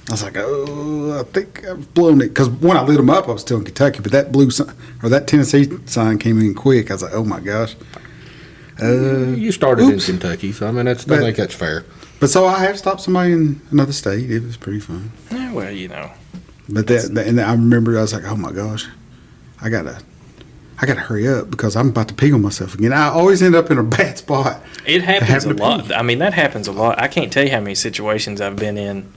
was like, oh, I think I've blown it. Because when I lit them up, I was still in Kentucky. But that blue sign, or that Tennessee sign came in quick. I was like, oh my gosh. You started in Kentucky, so I mean, I think that's fair. But so I have stopped somebody in another state. It was pretty fun. Yeah, well, But and I remember I was like, oh my gosh, I gotta hurry up because I'm about to pee on myself again. I always end up in a bad spot. It happens a lot. I mean, that happens a lot. I can't tell you how many situations I've been in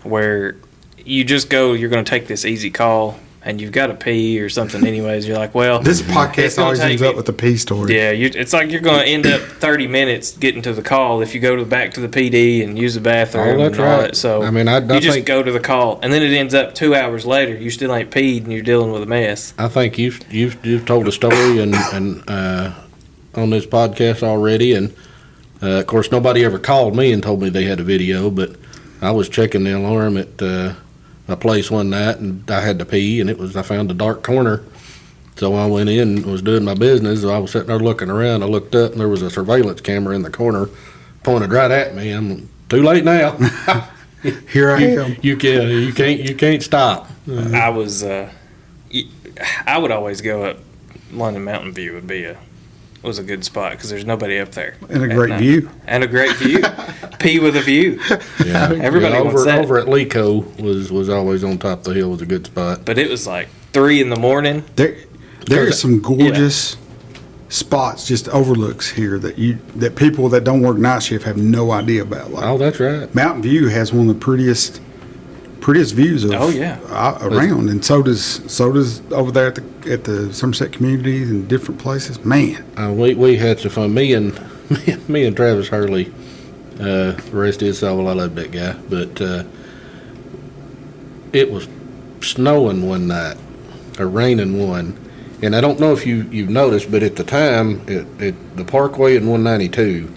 where you just go, you're going to take this easy call, and you've got to pee or something anyways. You're like, well, this podcast always ends up with the pee story. Yeah, it's like you're going to end up 30 minutes getting to the call if you go back to the PD and use the bathroom. Oh, that's and all right. that. So I mean, I you just think, go to the call, and then it ends up 2 hours later. You still ain't peed, and you're dealing with a mess. I think you've told a story and on this podcast already, and of course nobody ever called me and told me they had a video, but I was checking the alarm at a place one night, and I had to pee, and I found a dark corner. So I went in and was doing my business. So I was sitting there looking around. I looked up, and there was a surveillance camera in the corner, pointed right at me. I'm too late now. Here I am. You can't stop. I would always go up London Mountain View was a good spot because there's nobody up there. And a great view. And a great view. Pee with a view. Yeah, Everybody wants that. Over at Lico was always on top of the hill, was a good spot. But it was like 3 a.m. There are some gorgeous spots, just overlooks here that people that don't work night shift have no idea about. Like, Oh, that's right. Mountain View has one of the prettiest views of around, and so does over there at the Somerset community and different places. Man, we had some fun. Me and Travis Hurley, the rest of his soul, I love that guy. But it was snowing one night, or raining one, and I don't know if you've noticed, but at the time, at the Parkway and 192,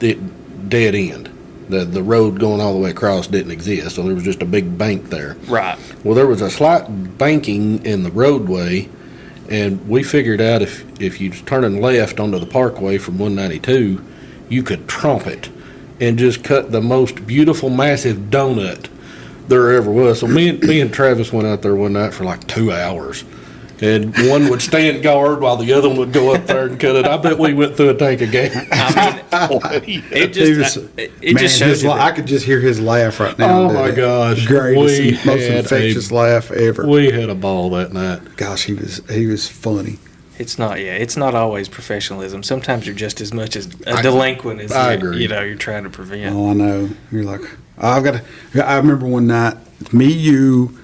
it dead end. The road going all the way across didn't exist, so there was just a big bank there. Right. Well, there was a slight banking in the roadway, and we figured out if you was turning left onto the Parkway from 192, you could tromp it and just cut the most beautiful, massive donut there ever was. So me and Travis went out there one night for like 2 hours. And one would stand guard while the other one would go up there and cut it. I bet we went through a tank of gas. I mean, it just shows you I could just hear his laugh right now. Oh my gosh! Greatest, most infectious laugh ever. We had a ball that night. Gosh, he was funny. It's not always professionalism. Sometimes you're just as much as a delinquent as you're trying to prevent. Oh, I know. You're like, I remember one night, me, you,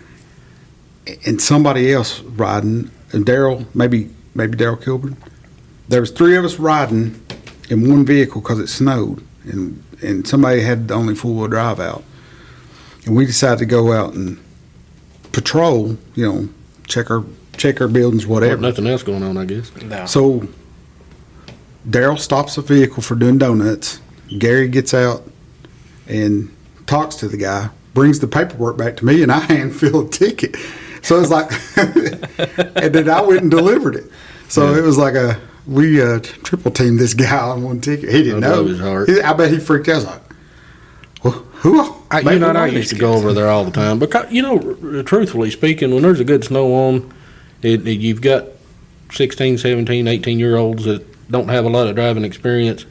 and somebody else riding, and Daryl, maybe Daryl Kilburn. There was 3 of us riding in one vehicle because it snowed, and somebody had the only 4-wheel drive out, and we decided to go out and patrol, check our buildings, whatever. Nothing else going on, I guess. No. So Daryl stops the vehicle for doing donuts. Gary gets out and talks to the guy, brings the paperwork back to me, and I hand fill a ticket. So it was like, and then I went and delivered it. So it was like we triple teamed this guy on one ticket. He didn't know. His heart. I bet he freaked out. I was like, well, who? I used to go over there all the time. Because, truthfully speaking, when there's a good snow on, you've got 16, 17, 18-year-olds that don't have a lot of driving experience.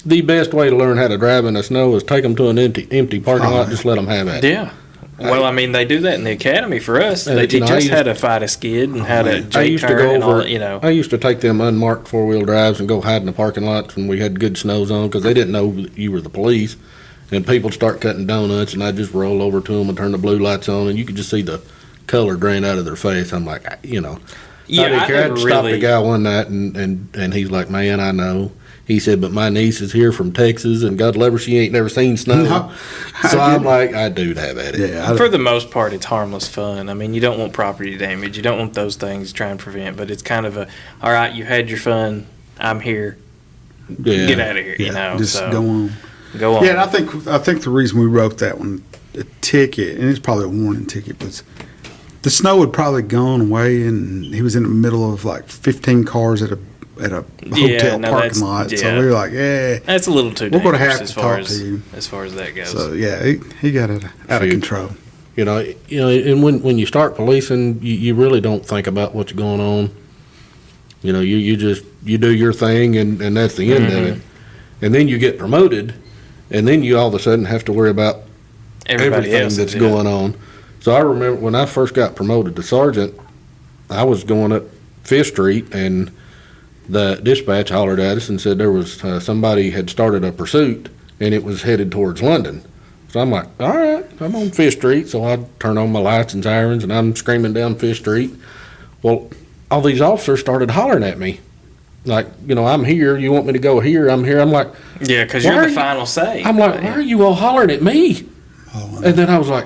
The best way to learn how to drive in the snow is take them to an empty parking lot, just let them have it. Yeah. Well, I mean, they do that in the academy for us. They teach us how to fight a skid and how to J-turn and all that, I used to take them unmarked four-wheel drives and go hide in the parking lots when we had good snow zone because they didn't know you were the police. And people start cutting donuts, and I'd just roll over to them and turn the blue lights on, and you could just see the color drain out of their face. I'm like, Yeah, I stopped the guy one night, and he's like, man, I know. He said, but my niece is here from Texas, and God love her, she ain't never seen snow. No, so I'm like, I do have at it. Yeah, for the most part, it's harmless fun. I mean, you don't want property damage. You don't want those things to try and prevent. But it's kind of all right, you had your fun. I'm here. Yeah. Get out of here, Just so go on. Go on. Yeah, and I think the reason we wrote that one, a ticket, and it's probably a warning ticket, was the snow had probably gone away, and he was in the middle of like 15 cars at a hotel parking lot. Yeah. So we were like, yeah, That's a little too we're going to dangerous have as to far talk to you. as far as that goes. So yeah, he got it out of control. You know, and when you start policing, you really don't think about what's going on. You know, you do your thing, and that's the end of it. And then you get promoted, and then you all of a sudden have to worry about Everybody everything else that's going on. So I remember when I first got promoted to sergeant, I was going up Fifth Street, and the dispatch hollered at us and said there was somebody had started a pursuit, and it was headed towards London. So I'm like, all right, I'm on Fifth Street, so I turn on my lights and sirens, and I'm screaming down Fifth Street. Well, all these officers started hollering at me. Like, you know, I'm here, you want me to go here, I'm here. I'm like, Yeah, because Why you're are the you- final say. I'm like, why are you all hollering at me? Oh, And then I was like,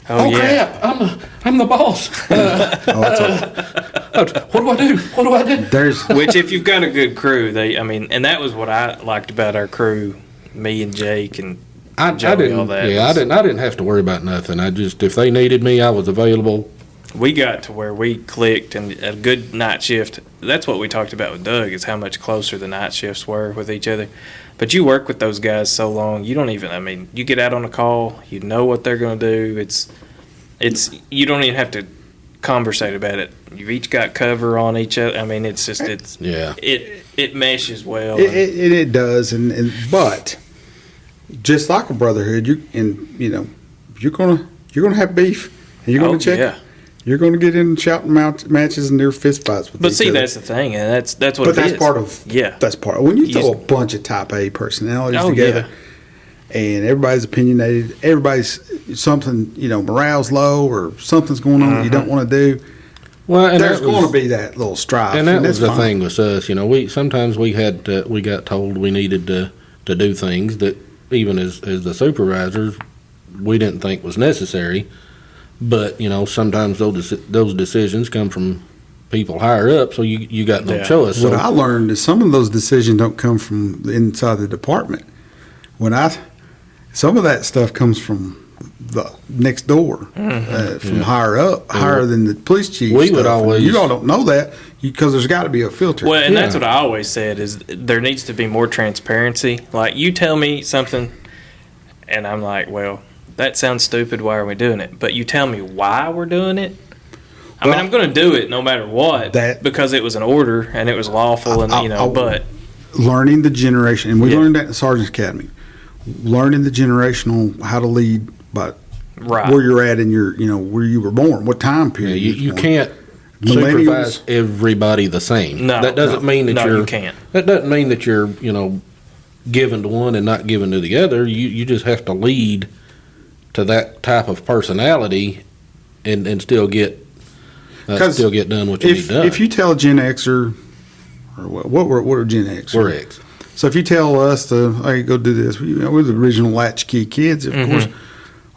oh yeah. crap, I'm the boss. What do I do? What do I do? there's Which, if you've got a good crew, and that was what I liked about our crew, me and Jake and I Joey, all didn't. that. Yeah, I didn't have to worry about nothing. I just, if they needed me, I was available. We got to where we clicked, and a good night shift. That's what we talked about with Doug, is how much closer the night shifts were with each other. But you work with those guys so long, you don't even. I mean, you get out on a call, you know what they're going to do. It's you don't even have to conversate about it. You've each got cover on each other. I mean, it's Yeah. it meshes well. it does, and but just like a brotherhood, you're gonna have beef, and you're gonna check. Yeah. You're going to get in shouting matches and their fist fights with But each see, other. that's the thing, and that's what But it that's is. part of Yeah. when you throw You a bunch of type A personalities Oh, together, and everybody's opinionated, everybody's something, morale's low or something's going on that you don't want to do. Well, and There's that was- going to be that little strife, And that was that's the fine. thing with us. You know, we sometimes we got told we needed to do things that even as the supervisors we didn't think was necessary. But sometimes those decisions come from people higher up, so you got no choice. What So I learned is some of those decisions don't come from the inside the department. Some of that stuff comes from the next door, from higher up, higher than the police chief. We would stuff. And always- you all don't know that because there's got to be a filter. Well, and Yeah. that's what I always said, is there needs to be more transparency. Like, you tell me something, and I'm like, well, that sounds stupid. Why are we doing it? But you tell me why we're doing it. I mean, Well, I'm going to do it no matter what, because it was an order and it was lawful, and but Learning the generation, and we Yeah. learned that in Sergeant's Academy. Learning the generational, how to lead, but right. where you're at in your, where you were born, what time yeah, period you born. can't Millennials- supervise everybody the same. No, that doesn't mean that no, you're. you can't. That doesn't mean that you're given to one and not given to the other. You just have to lead to that type of personality, and still get done what you need done. If you tell a Gen Xer, or what are Gen X? We're X. So if you tell us to, hey, go do this, we're the original latchkey kids, of course.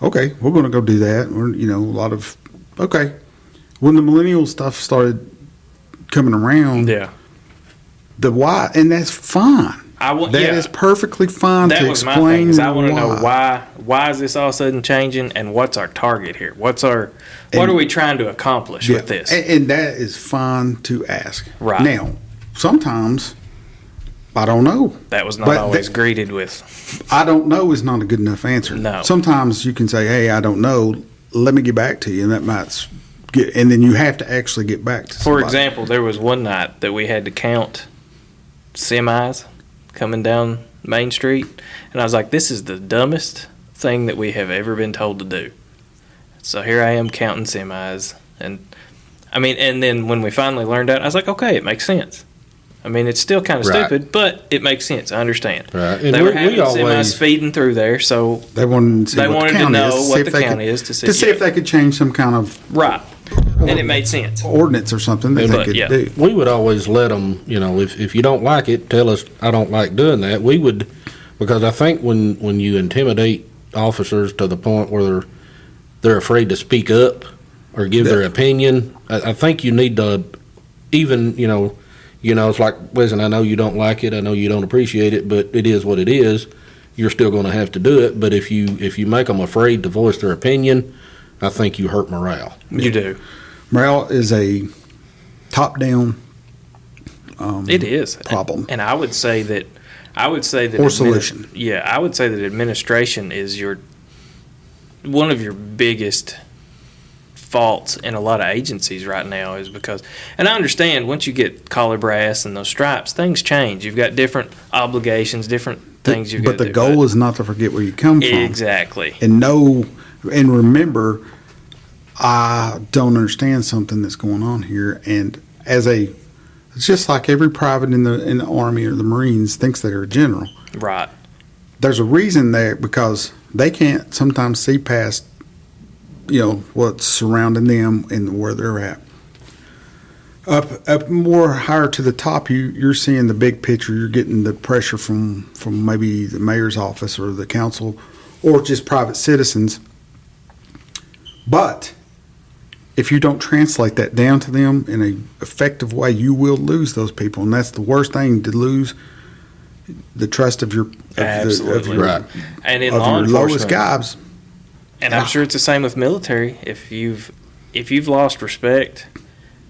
Okay, we're going to go do that. We're, okay. When the millennial stuff started coming around, Yeah. the why, and that's fine. That is perfectly fine That to was my explain thing. Is I want to know why. why is this all of a sudden changing, and what's our target here? What are we trying to accomplish with this? And that is fine to ask. Right. Now, sometimes, I don't know. That was not But always greeted with. I don't know is not a good enough answer. No. Sometimes you can say, hey, I don't know. Let me get back to you. And that might and then you have to actually get back to For somebody. example, there was one night that we had to count semis coming down Main Street, and I was like, this is the dumbest thing that we have ever been told to do. So here I am counting semis, and then when we finally learned that, I was like, okay, it makes sense. I mean, it's still kind of Right. stupid, but it makes sense. I understand. Right. And They were having semis always speeding through there, so They wanted to, see They what wanted the to count know is, see what if the they count could- is to see- to see if they could change some kind of right, and it made sense. ordinance or something that they But, could yeah. do. we would always let them, if you don't like it, tell us I don't like doing that. We would, because I think when you intimidate officers to the point where they're afraid to speak up or give their opinion, I think you need to even, it's like, listen, I know you don't like it, I know you don't appreciate it, but it is what it is. You're still going to have to do it. But if you make them afraid to voice their opinion, I think you hurt morale. You do. Morale is a top-down It is problem. and I would say that Or solution. Yeah, I would say that administration is one of your biggest faults in a lot of agencies right now, is because, and I understand once you get collar brass and those stripes, things change. You've got different obligations, different things you've got to do. But the goal is not to forget where you come from. Exactly. And remember, I don't understand something that's going on here. And it's just like every private in the Army or the Marines thinks they're a general. Right. There's a reason there, because they can't sometimes see past, what's surrounding them and where they're at. Up more higher to the top, you're seeing the big picture. You're getting the pressure from maybe the mayor's office or the council or just private citizens. But if you don't translate that down to them in an effective way, you will lose those people, and that's the worst thing, to lose the trust of your Absolutely. Right. And in of law your lowest enforcement, guys. and I'm sure it's the same with military. If you've lost respect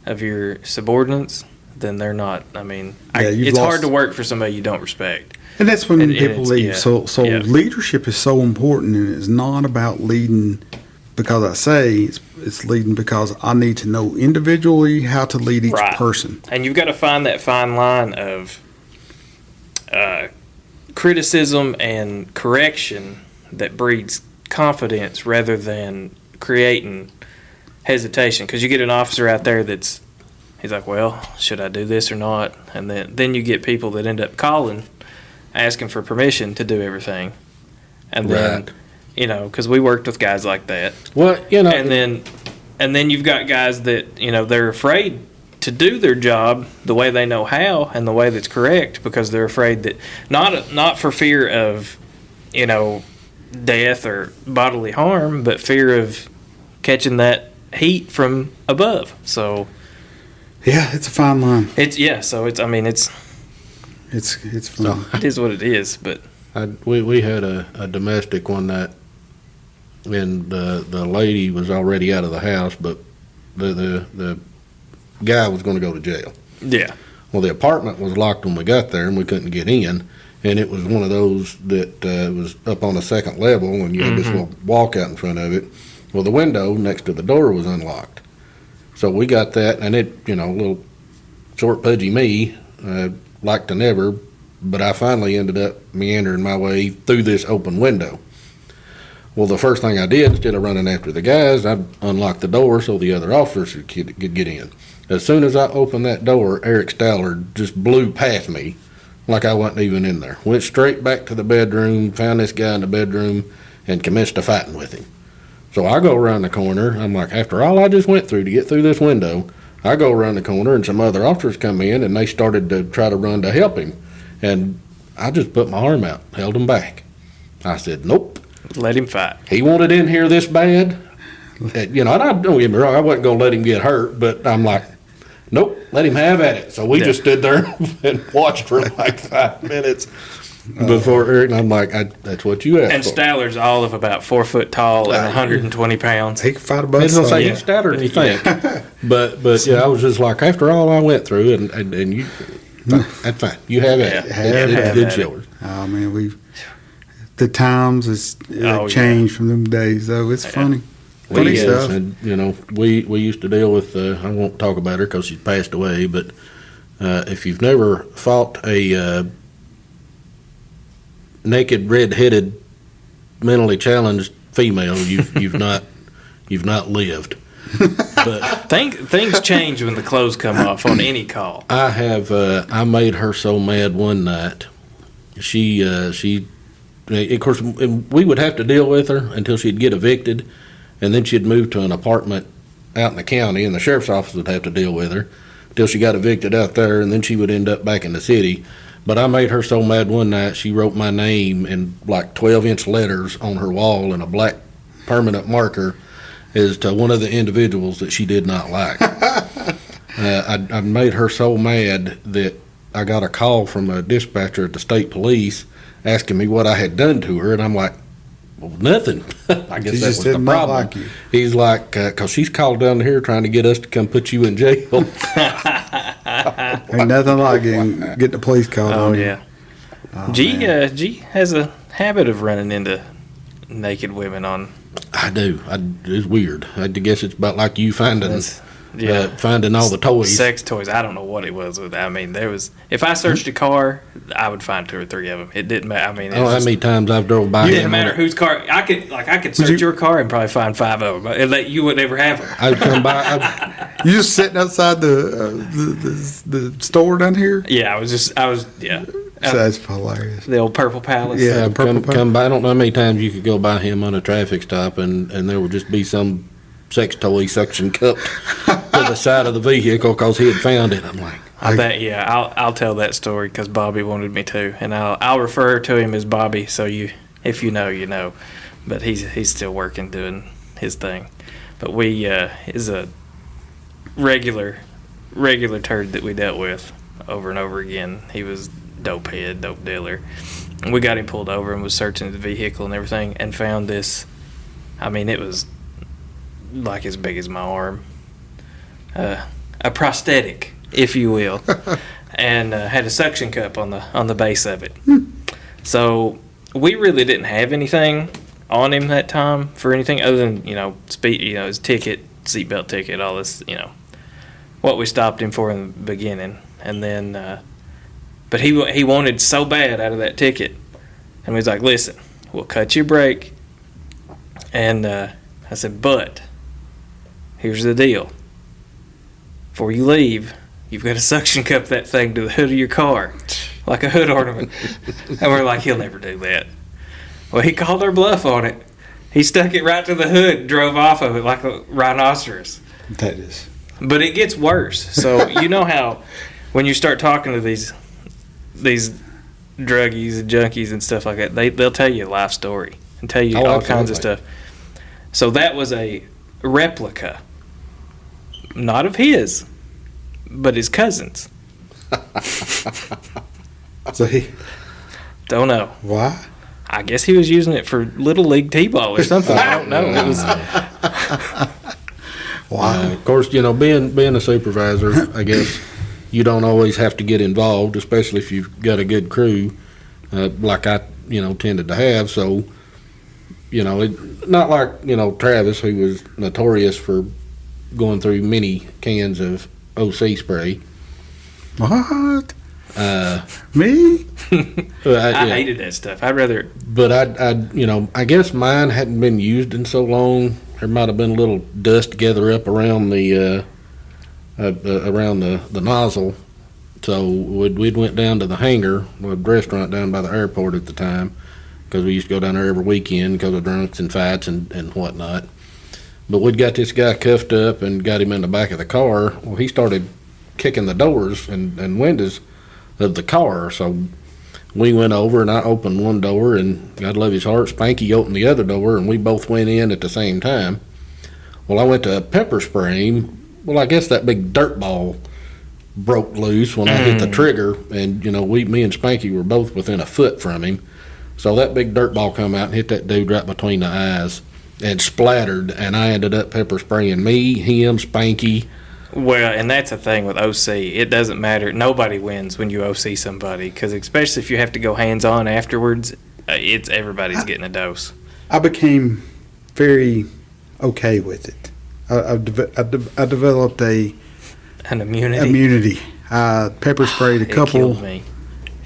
of your subordinates, then they're not. I mean, it's hard to work for somebody you don't respect. And that's when people leave. Yeah. So Yeah. leadership is so important, and it's not about leading because I say it's leading because I need to know individually how to lead each Right. person. And you've got to find that fine line of criticism and correction that breeds confidence rather than creating hesitation. Because you get an officer out there he's like, well, should I do this or not? And then you get people that end up calling, asking for permission to do everything. And then, Right. because we worked with guys like that. Well, And then you've got guys that, they're afraid to do their job the way they know how and the way that's correct, because they're afraid that not for fear of, death or bodily harm, but fear of catching that heat from above. So Yeah, it's a fine line. it's It's fun. it is what it is. But we had a domestic one night, and the lady was already out of the house, but the guy was going to go to jail. yeah, Well, the apartment was locked when we got there, and we couldn't get in. And it was one of those that was up on the second level, and you had this little walk out in front of it. Well, the window next to the door was unlocked. So we got that, and it, little short, pudgy me, like to never, but I finally ended up meandering my way through this open window. Well, the first thing I did, instead of running after the guys, I unlocked the door so the other officers could get in. As soon as I opened that door, Eric Stallard just blew past me like I wasn't even in there. Went straight back to the bedroom, found this guy in the bedroom, and commenced a fighting with him. So I go around the corner. I'm like, after all I just went through to get through this window, I go around the corner, and some other officers come in, and they started to try to run to help him. And I just put my arm out, held him back. I said, nope. let him fight. He wanted in here this bad. And I don't get me wrong, I wasn't going to let him get hurt, but I'm like, nope, let him have at it. So we just stood there and watched for like 5 minutes before Eric, and I'm like, that's what you asked And for. Staller's all of about 4 foot tall and 120 pounds. He can fight a I was buzz. gonna say Yeah. he's stouter than you think, but yeah, I was just like, after all I went through, and you, that's fine. You have it. Yeah. It's yours. Oh man, the times has Oh, changed from them days though. It's funny. Funny stuff. And we used to deal with. I won't talk about her because she's passed away. But if you've never fought a naked, red-headed, mentally challenged female, you've not lived. But Things change when the clothes come off on any call. I have. I made her so mad one night. She. Of course, we would have to deal with her until she'd get evicted, and then she'd move to an apartment out in the county, and the sheriff's office would have to deal with her until she got evicted out there, and then she would end up back in the city. But I made her so mad one night, she wrote my name in like 12-inch letters on her wall in a black permanent marker as to one of the individuals that she did not like. I made her so mad that I got a call from a dispatcher at the state police asking me what I had done to her, and I'm like, well, nothing. I guess She that just was the did not problem. like you. He's like, because she's called down here trying to get us to come put you in jail. Ain't nothing like getting the police called Oh on you. yeah. Oh, G man. G has a habit of running into naked women on. I do. It's weird. I guess it's about like you finding finding all the toys. Sex toys. I don't know what it was with. I mean, there was. If I searched a car, I would find 2 or 3 of them. It didn't matter. I mean, Oh, how many times I've drove by it him didn't on matter it. whose car. I could search your car and probably find 5 of them. And you would never have them. I'd come by. You just sitting outside the store down here? Yeah, I was. Yeah. That's hilarious. The old Purple Palace. Yeah. I'd come by. I don't know how many times you could go by him on a traffic stop, and there would just be some sex toy suction cup to the side of the vehicle because he had found it. I'm like, I bet. Yeah, I'll tell that story because Bobby wanted me to, and I'll refer to him as Bobby. So if you know, you know. But he's still working, doing his thing. But we is a regular turd that we dealt with over and over again. He was dope head, dope dealer. And we got him pulled over and was searching the vehicle and everything and found this. I mean, it was like as big as my arm. A prosthetic, if you will. And had a suction cup on the base of it. So we really didn't have anything on him that time for anything other than, his ticket, seatbelt ticket, all this, what we stopped him for in the beginning. And then, but he wanted so bad out of that ticket. And we was like, listen, we'll cut your break. And I said, but here's the deal. Before you leave, you've got to suction cup that thing to the hood of your car, like a hood ornament. And we're like, he'll never do that. Well, he called our bluff on it. He stuck it right to the hood, drove off of it like a rhinoceros. That is. But it gets worse. So you know how when you start talking to these druggies and junkies and stuff like that, they'll tell you a life story and tell you all kinds of stuff. So that was a replica, not of his, but his cousin's. So Don't know. why? I guess he was using it for Little League T-ball or something. I don't know. It was Why? of course, being a supervisor, I guess you don't always have to get involved, especially if you've got a good crew, like I, tended to have. So, not like, Travis, who was notorious for going through many cans of OC spray. What? Uh, Me? I hated that stuff. I'd rather. But I guess mine hadn't been used in so long. There might have been a little dust gather up around the nozzle. So we'd went down to the hangar, a restaurant down by the airport at the time, because we used to go down there every weekend because of drunks and fights and whatnot. But we'd got this guy cuffed up and got him in the back of the car. Well, he started kicking the doors and windows of the car. So we went over and I opened one door, and God love his heart, Spanky opened the other door, and we both went in at the same time. Well, I went to pepper spray him. Well, I guess that big dirt ball broke loose when I hit the trigger, and me and Spanky were both within a foot from him. So that big dirt ball come out and hit that dude right between the eyes and splattered, and I ended up pepper spraying me, him, Spanky. Well, and that's the thing with OC. It doesn't matter. Nobody wins when you OC somebody, because especially if you have to go hands-on afterwards, everybody's getting a dose. I became very okay with it. I developed an immunity. I pepper sprayed a It couple. killed me.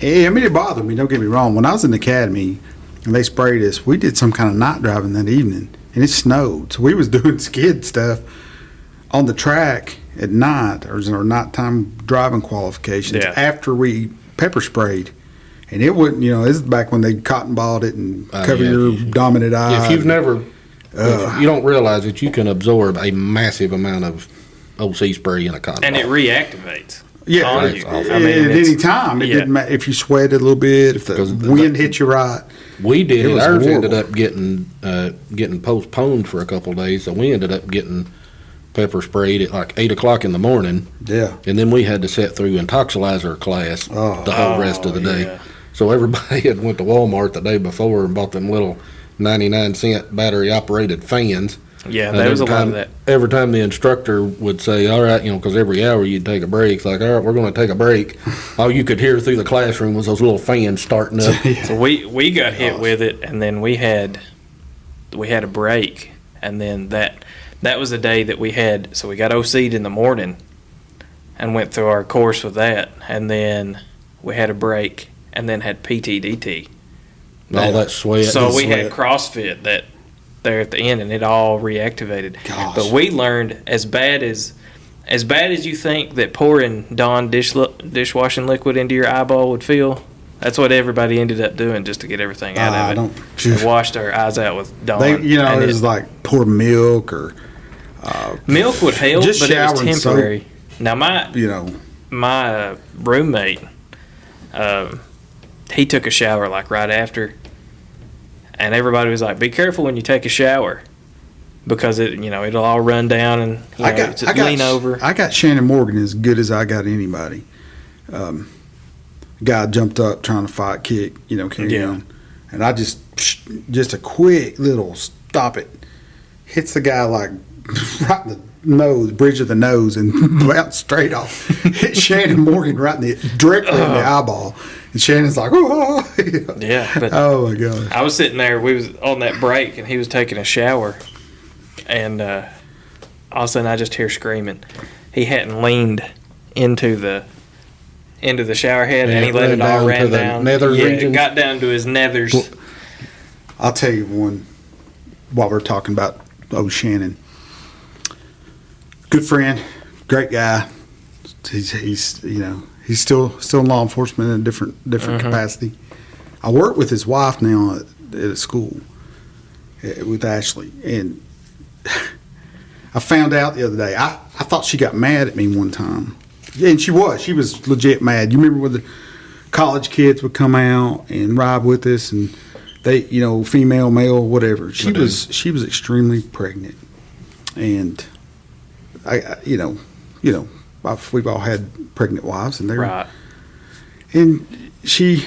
I mean, it bothered me. Don't get me wrong. When I was in the academy and they sprayed us, we did some kind of night driving that evening, and it snowed. So we was doing skid stuff on the track at night, or nighttime driving qualifications after we pepper sprayed. And it wouldn't, this is back when they cotton balled it and cover your dominant eye. If you've never, you don't realize that you can absorb a massive amount of OC spray in a cotton And ball. it reactivates. Yeah, on you. I mean, at any time. It didn't matter if you sweated a little bit, if the wind hit you right. We did. It was Ours horrible. ended up getting postponed for a couple of days, so we ended up getting pepper sprayed at like 8 o'clock in the morning, Yeah. and then we had to sit through intoxilizer class the whole rest of the day. Yeah. So everybody had went to Walmart the day before and bought them little 99-cent battery-operated fans. Yeah, And there was a every lot time- of that. Every time the instructor would say, all right, because every hour you'd take a break, it's like, all right, we're going to take a break. All you could hear through the classroom was those little fans starting up. So we got hit with it, and then we had a break, and then that was the day that we had. So we got OC'd in the morning, and went through our course with that, and then we had a break, and then had PTDT. All that sweat. So we sweat. had CrossFit that there at the end, and it all reactivated. Gosh. But we learned as bad as you think that pouring Dawn dishwashing liquid into your eyeball would feel. That's what everybody ended up doing just to get everything out I of it. don't. We washed our eyes out with Dawn. They, and it was like pour milk or milk would help, just but it was shower and temporary. Now my roommate, he took a shower like right after, and everybody was like, "Be careful when you take a shower, because it'll all run down and lean over." I got Shannon Morgan as good as I got anybody. Guy jumped up trying to fight kick, carry on, and I just a quick little stop it, hits the guy like right in the bridge of the nose, and bounced straight off. Hit Shannon Morgan directly in the eyeball. And Shannon's like, oh, Yeah, but oh my God. I was sitting there. We was on that break, and he was taking a shower, and all of a sudden I just hear screaming. He hadn't leaned into the shower head, and he let it all ran down. Nether yeah, region. it got down to his nethers. I'll tell you one while we're talking about Shannon. Good friend, great guy. He's still in law enforcement in a different capacity. I work with his wife now at a school with Ashley, and I found out the other day. I thought she got mad at me one time, and she was legit mad. You remember when the college kids would come out and ride with us, and they, female, male, whatever. She was extremely pregnant, and we've all had pregnant wives, and they're Right. and she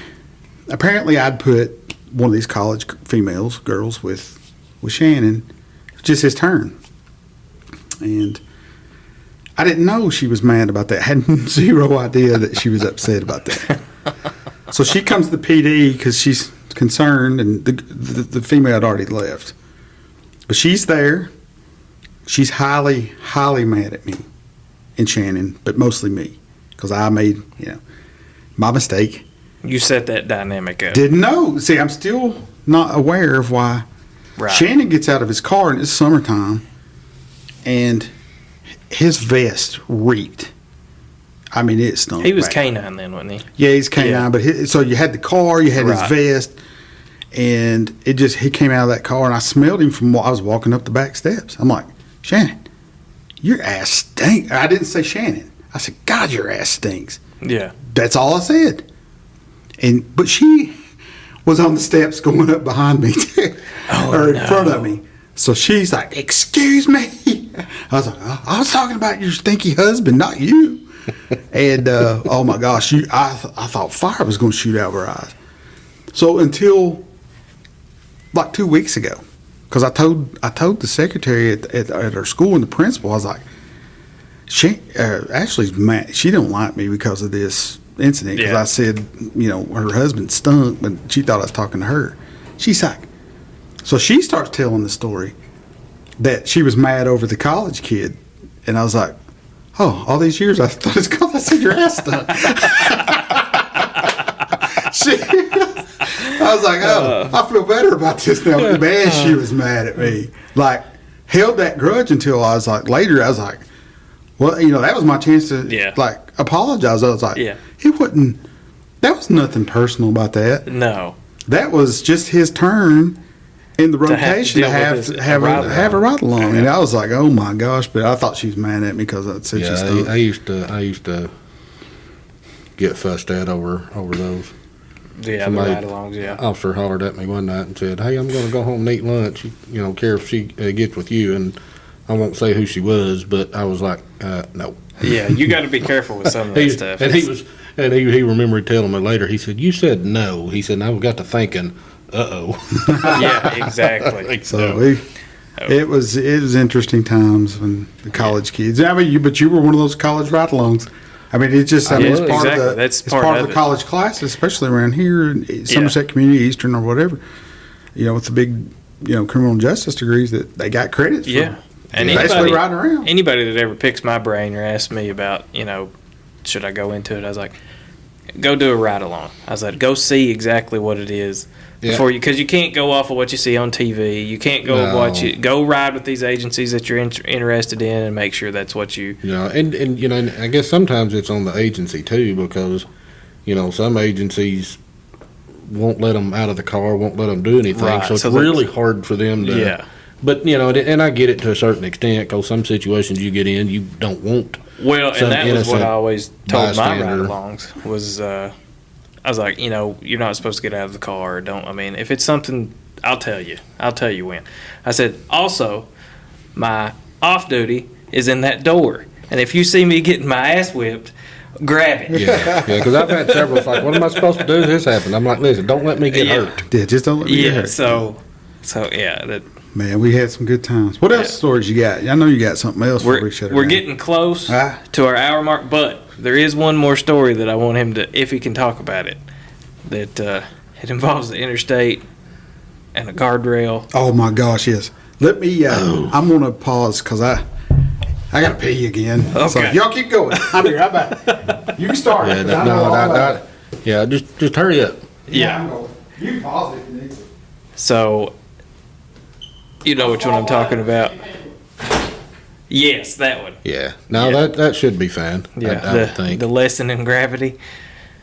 apparently I'd put one of these college girls with Shannon. Just his turn, and I didn't know she was mad about that. I had zero idea that she was upset about that. So she comes to the PD because she's concerned, and the female had already left, but she's there. She's highly, highly mad at me and Shannon, but mostly me, because I made, my mistake. You set that dynamic up. Didn't know. See, I'm still not aware of why. Right. Shannon gets out of his car, and it's summertime, and his vest reeked. I mean, it stunk. He was bad. canine then, wasn't he? Yeah, he's canine, Yeah. but so you had the car, you had Right. his vest, and he came out of that car, and I smelled him from I was walking up the back steps. I'm like, Shannon, your ass stinks. I didn't say Shannon. I said, God, your ass stinks. Yeah. That's all I said. But she was on the steps going up behind me, or in front of me. So she's like, excuse me. I was like, I was talking about your stinky husband, not you. And oh my gosh, I thought fire was going to shoot out of her eyes. So until like 2 weeks ago, because I told the secretary at our school and the principal, I was like, Ashley's mad. She don't like me because of this incident. Because Yeah. I said, her husband stunk, but she thought I was talking to her. She's like, so she starts telling the story that she was mad over the college kid, and I was like, oh, all these years I thought it's because I said your ass stunk. I was like, I feel better about this now. Man, she was mad at me. Like, held that grudge until I was like, later, I was like, well, that was my chance to, apologize. I was like, that was nothing personal about that. No. That was just his turn in the rotation to have a ride along. And I was like, oh my gosh, but I thought she was mad at me because I said she stunk. I used to get fussed at over those. Yeah, the ride-alongs, yeah. Officer hollered at me one night and said, hey, I'm going to go home and eat lunch. Care if she gets with you. And I won't say who she was, but I was like, no. Yeah, you got to be careful with some of that stuff. And he remembered telling me later, he said, you said no. He said, and I got to thinking, Yeah, exactly. So it was interesting times when the college kids. I mean, but you were one of those college ride-alongs. I mean, it's just it's part exactly. of the That's it's part part of of the it. college classes, especially around here in Somerset Community, Eastern, or whatever. With the big criminal justice degrees that they got credits for. Yeah. And Basically riding around. Anybody that ever picks my brain or asks me about, should I go into it? I was like, go do a ride along. I was like, go see exactly what it is before because you can't go off of what you see on TV. You can't go watch it. Go ride with these agencies that you're interested in and make sure that's what you. And I guess sometimes it's on the agency too, because some agencies won't let them out of the car, won't let them do anything. Right. So it's really hard for them to. Yeah. But and I get it to a certain extent, because some situations you get in, you don't want. Well, and that was what I always told my bystander. ride-alongs was, I was like, you're not supposed to get out of the car. If it's something, I'll tell you. I'll tell you when. I said, also, my off-duty is in that door. And if you see me getting my ass whipped, grab it. Yeah, because I've had several. It's like, what am I supposed to do if this happens? I'm like, listen, don't let me get hurt. Yeah, just don't let me get hurt. So yeah, Man, we had some good times. What else stories you got? I know you got something else. we're getting close to our hour mark, but there is one more story that I want him to, if he can talk about it, that it involves the interstate and a guardrail. Oh my gosh, yes. Let me. I'm gonna pause because I gotta pee again. Okay. So y'all keep going. I'll be right back. You can start. Yeah, just hurry up. Yeah. I'm going. You can pause it if you need to. So, you know which one I'm talking about? Yes, that one. Yeah. No, that should be fine. Yeah, I would think. the lesson in gravity.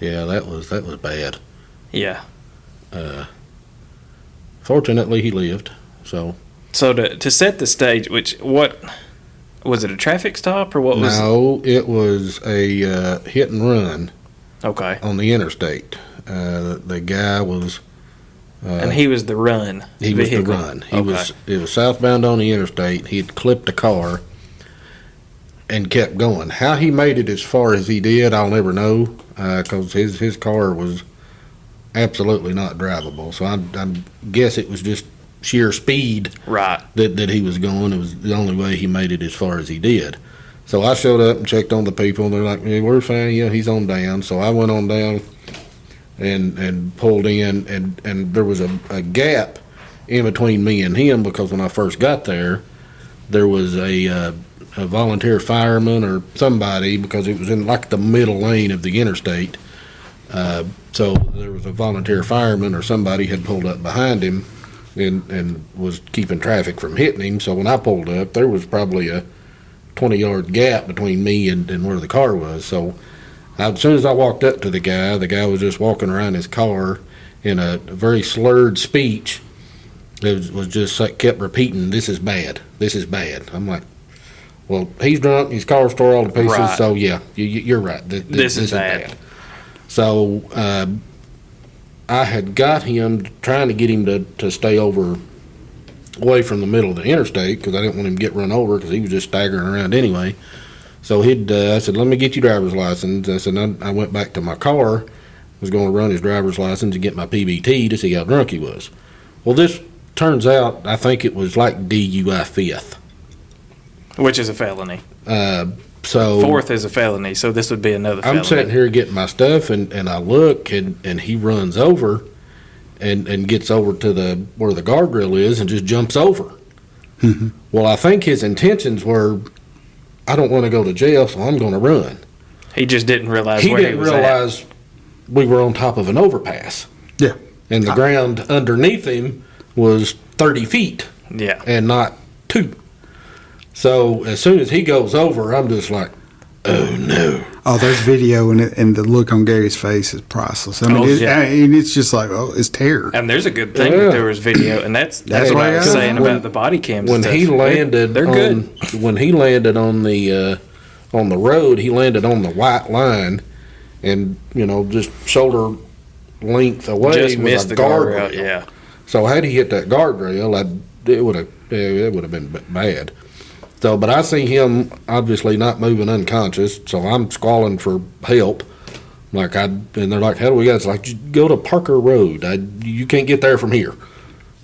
Yeah, that was bad. Yeah. Fortunately, he lived. So to set the stage, what was it, a traffic stop or what was? No, it was a hit and run. Okay. On the interstate. The guy was. And he was the run. He vehicle. was the run. It was southbound on the interstate. He had clipped a car and kept going. How he made it as far as he did, I'll never know, because his car was absolutely not drivable. So I guess it was just sheer speed that he was going. It was the only way he made it as far as he did. So I showed up and checked on the people, and they're like, "Yeah, we're fine. Yeah, he's on down." So I went on down and pulled in, and there was a gap in between me and him, because when I first got there was a volunteer fireman or somebody, because it was in like the middle lane of the interstate. So there was a volunteer fireman or somebody had pulled up behind him and was keeping traffic from hitting him. So when I pulled up, there was probably a 20-yard gap between me and where the car was. So as soon as I walked up to the guy was just walking around his car in a very slurred speech. It was just like, kept repeating, "This is bad. This is bad." I'm like, well, he's drunk. His car's tore all to pieces. Right. So yeah, you're right. This is bad. So I had got him, trying to get him to stay away from the middle of the interstate, because I didn't want him to get run over, because he was just staggering around anyway. So I said, "Let me get your driver's license." I said, I went back to my car, was going to run his driver's license and get my PBT to see how drunk he was. Well, this turns out, I think it was like DUI fifth. Which is a felony. So Fourth is a felony, so this would be another felony. I'm sitting here getting my stuff, and I look, and he runs over and gets over to where the guardrail is and just jumps over. Mm-hmm. Well, I think his intentions were, I don't want to go to jail, so I'm going to run. He just didn't realize He where didn't he was realize we were on top of an overpass. Yeah. And the ground underneath him was 30 feet. Yeah. And not 2. So as soon as he goes over, I'm just like, oh no. Oh, there's video, and the look on Gary's face is priceless. I mean, it's just like, it's terror. And there's a good thing that there was video, and that's what I was saying about the body cams. When he landed, they're good. When he landed on the road, he landed on the white line, and just shoulder length away Just was missed a the guardrail. guardrail. Yeah. So had he hit that guardrail, it would have been bad. So, but I see him obviously not moving unconscious, so I'm squalling for help. And they're like, how do we go? It's like, just go to Parker Road. You can't get there from here.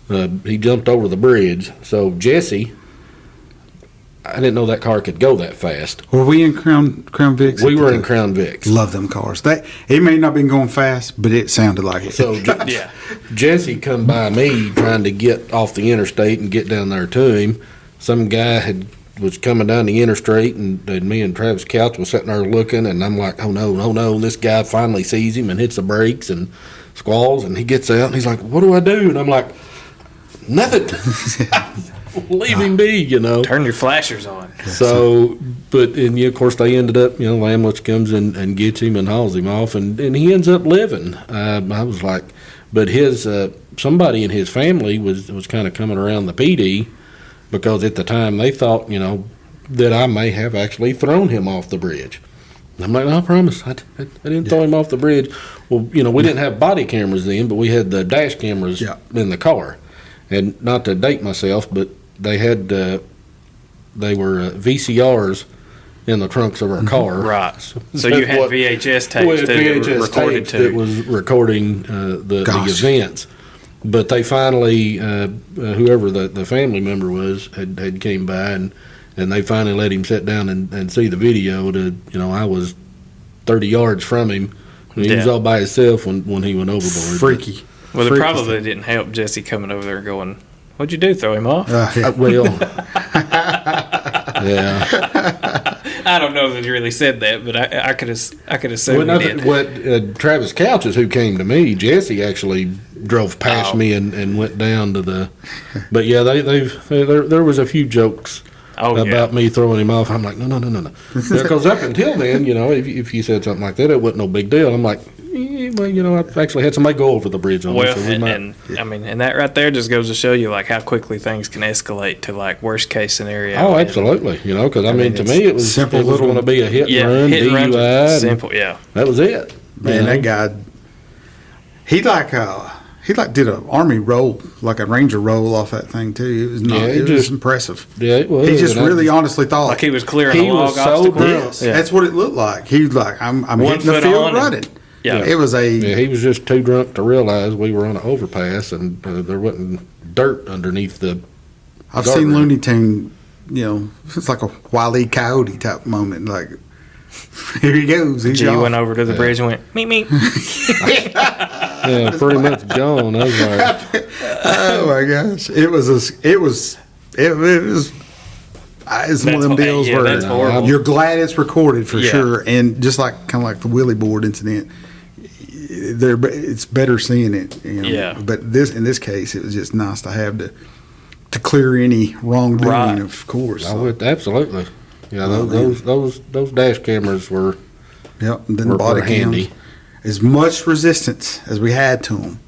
He jumped over the bridge. So Jesse, I didn't know that car could go that fast. Were we in Crown Vics? We were in Crown Vics. Love them cars. It may not have been going fast, but it sounded like it. So Jesse come by me trying to get off the interstate and get down there to him. Some guy was coming down the interstate, and me and Travis Couch was sitting there looking, and I'm like, oh no. This guy finally sees him and hits the brakes and squalls, and he gets out, and he's like, what do I do? And I'm like, nothing. Leave him be, Turn your flashers on. So, of course, they ended up, the ambulance comes and gets him and hauls him off, and he ends up living. I was like, but his somebody in his family was kind of coming around the PD, because at the time they thought, that I may have actually thrown him off the bridge. And I'm like, no, I promise, I didn't throw him off the bridge. Well, we didn't have body cameras then, but we had the dash cameras in the car. And not to date myself, but they had they were VCRs in the trunks of our car. Right. So you had VHS tapes that recorded too. That was recording the events. But they finally, whoever the family member was, had came by and they finally let him sit down and see the video. I was 30 yards from him, and he was all by himself when he went overboard. Freaky. Well, it probably didn't help Jesse coming over there going, what'd you do, throw him off? Well, yeah. I don't know that he really said that, but I could assume he did. What Travis Couches, who came to me, Jesse actually drove past me and went down to the. But yeah, there was a few jokes about me throwing him off. I'm like, no. Because up until then, if you said something like that, it wasn't no big deal. I'm like, well, I've actually had somebody go over the bridge on me. Well, and that right there just goes to show you how quickly things can escalate to worst case scenario. Oh, absolutely. Because to me it was simple. It was going to be a hit and run, DUI. Simple, yeah. That was it. Man, that guy, he did an army roll, like a ranger roll off that thing too. It was impressive. Yeah, it was. He just really honestly thought like he was clearing a log obstacle. Yes, that's what it looked like. He was like, I'm hitting the field running. Yeah, it was he was just too drunk to realize we were on an overpass and there wasn't dirt underneath the. I've seen Looney Tune. It's like a Wile E. Coyote type moment. Like, here he goes. He went over to the bridge and went meep. Yeah, pretty much gone. I was like, oh my gosh, it was it's one of them deals where you're glad it's recorded for sure, and just kind of like the Willie board incident, it's better seeing it. Yeah. But in this case, it was just nice to have to clear any wrongdoing, of course. Absolutely. Yeah, those dash cameras were. Yep, and then the body handy. As much resistance as we had to them,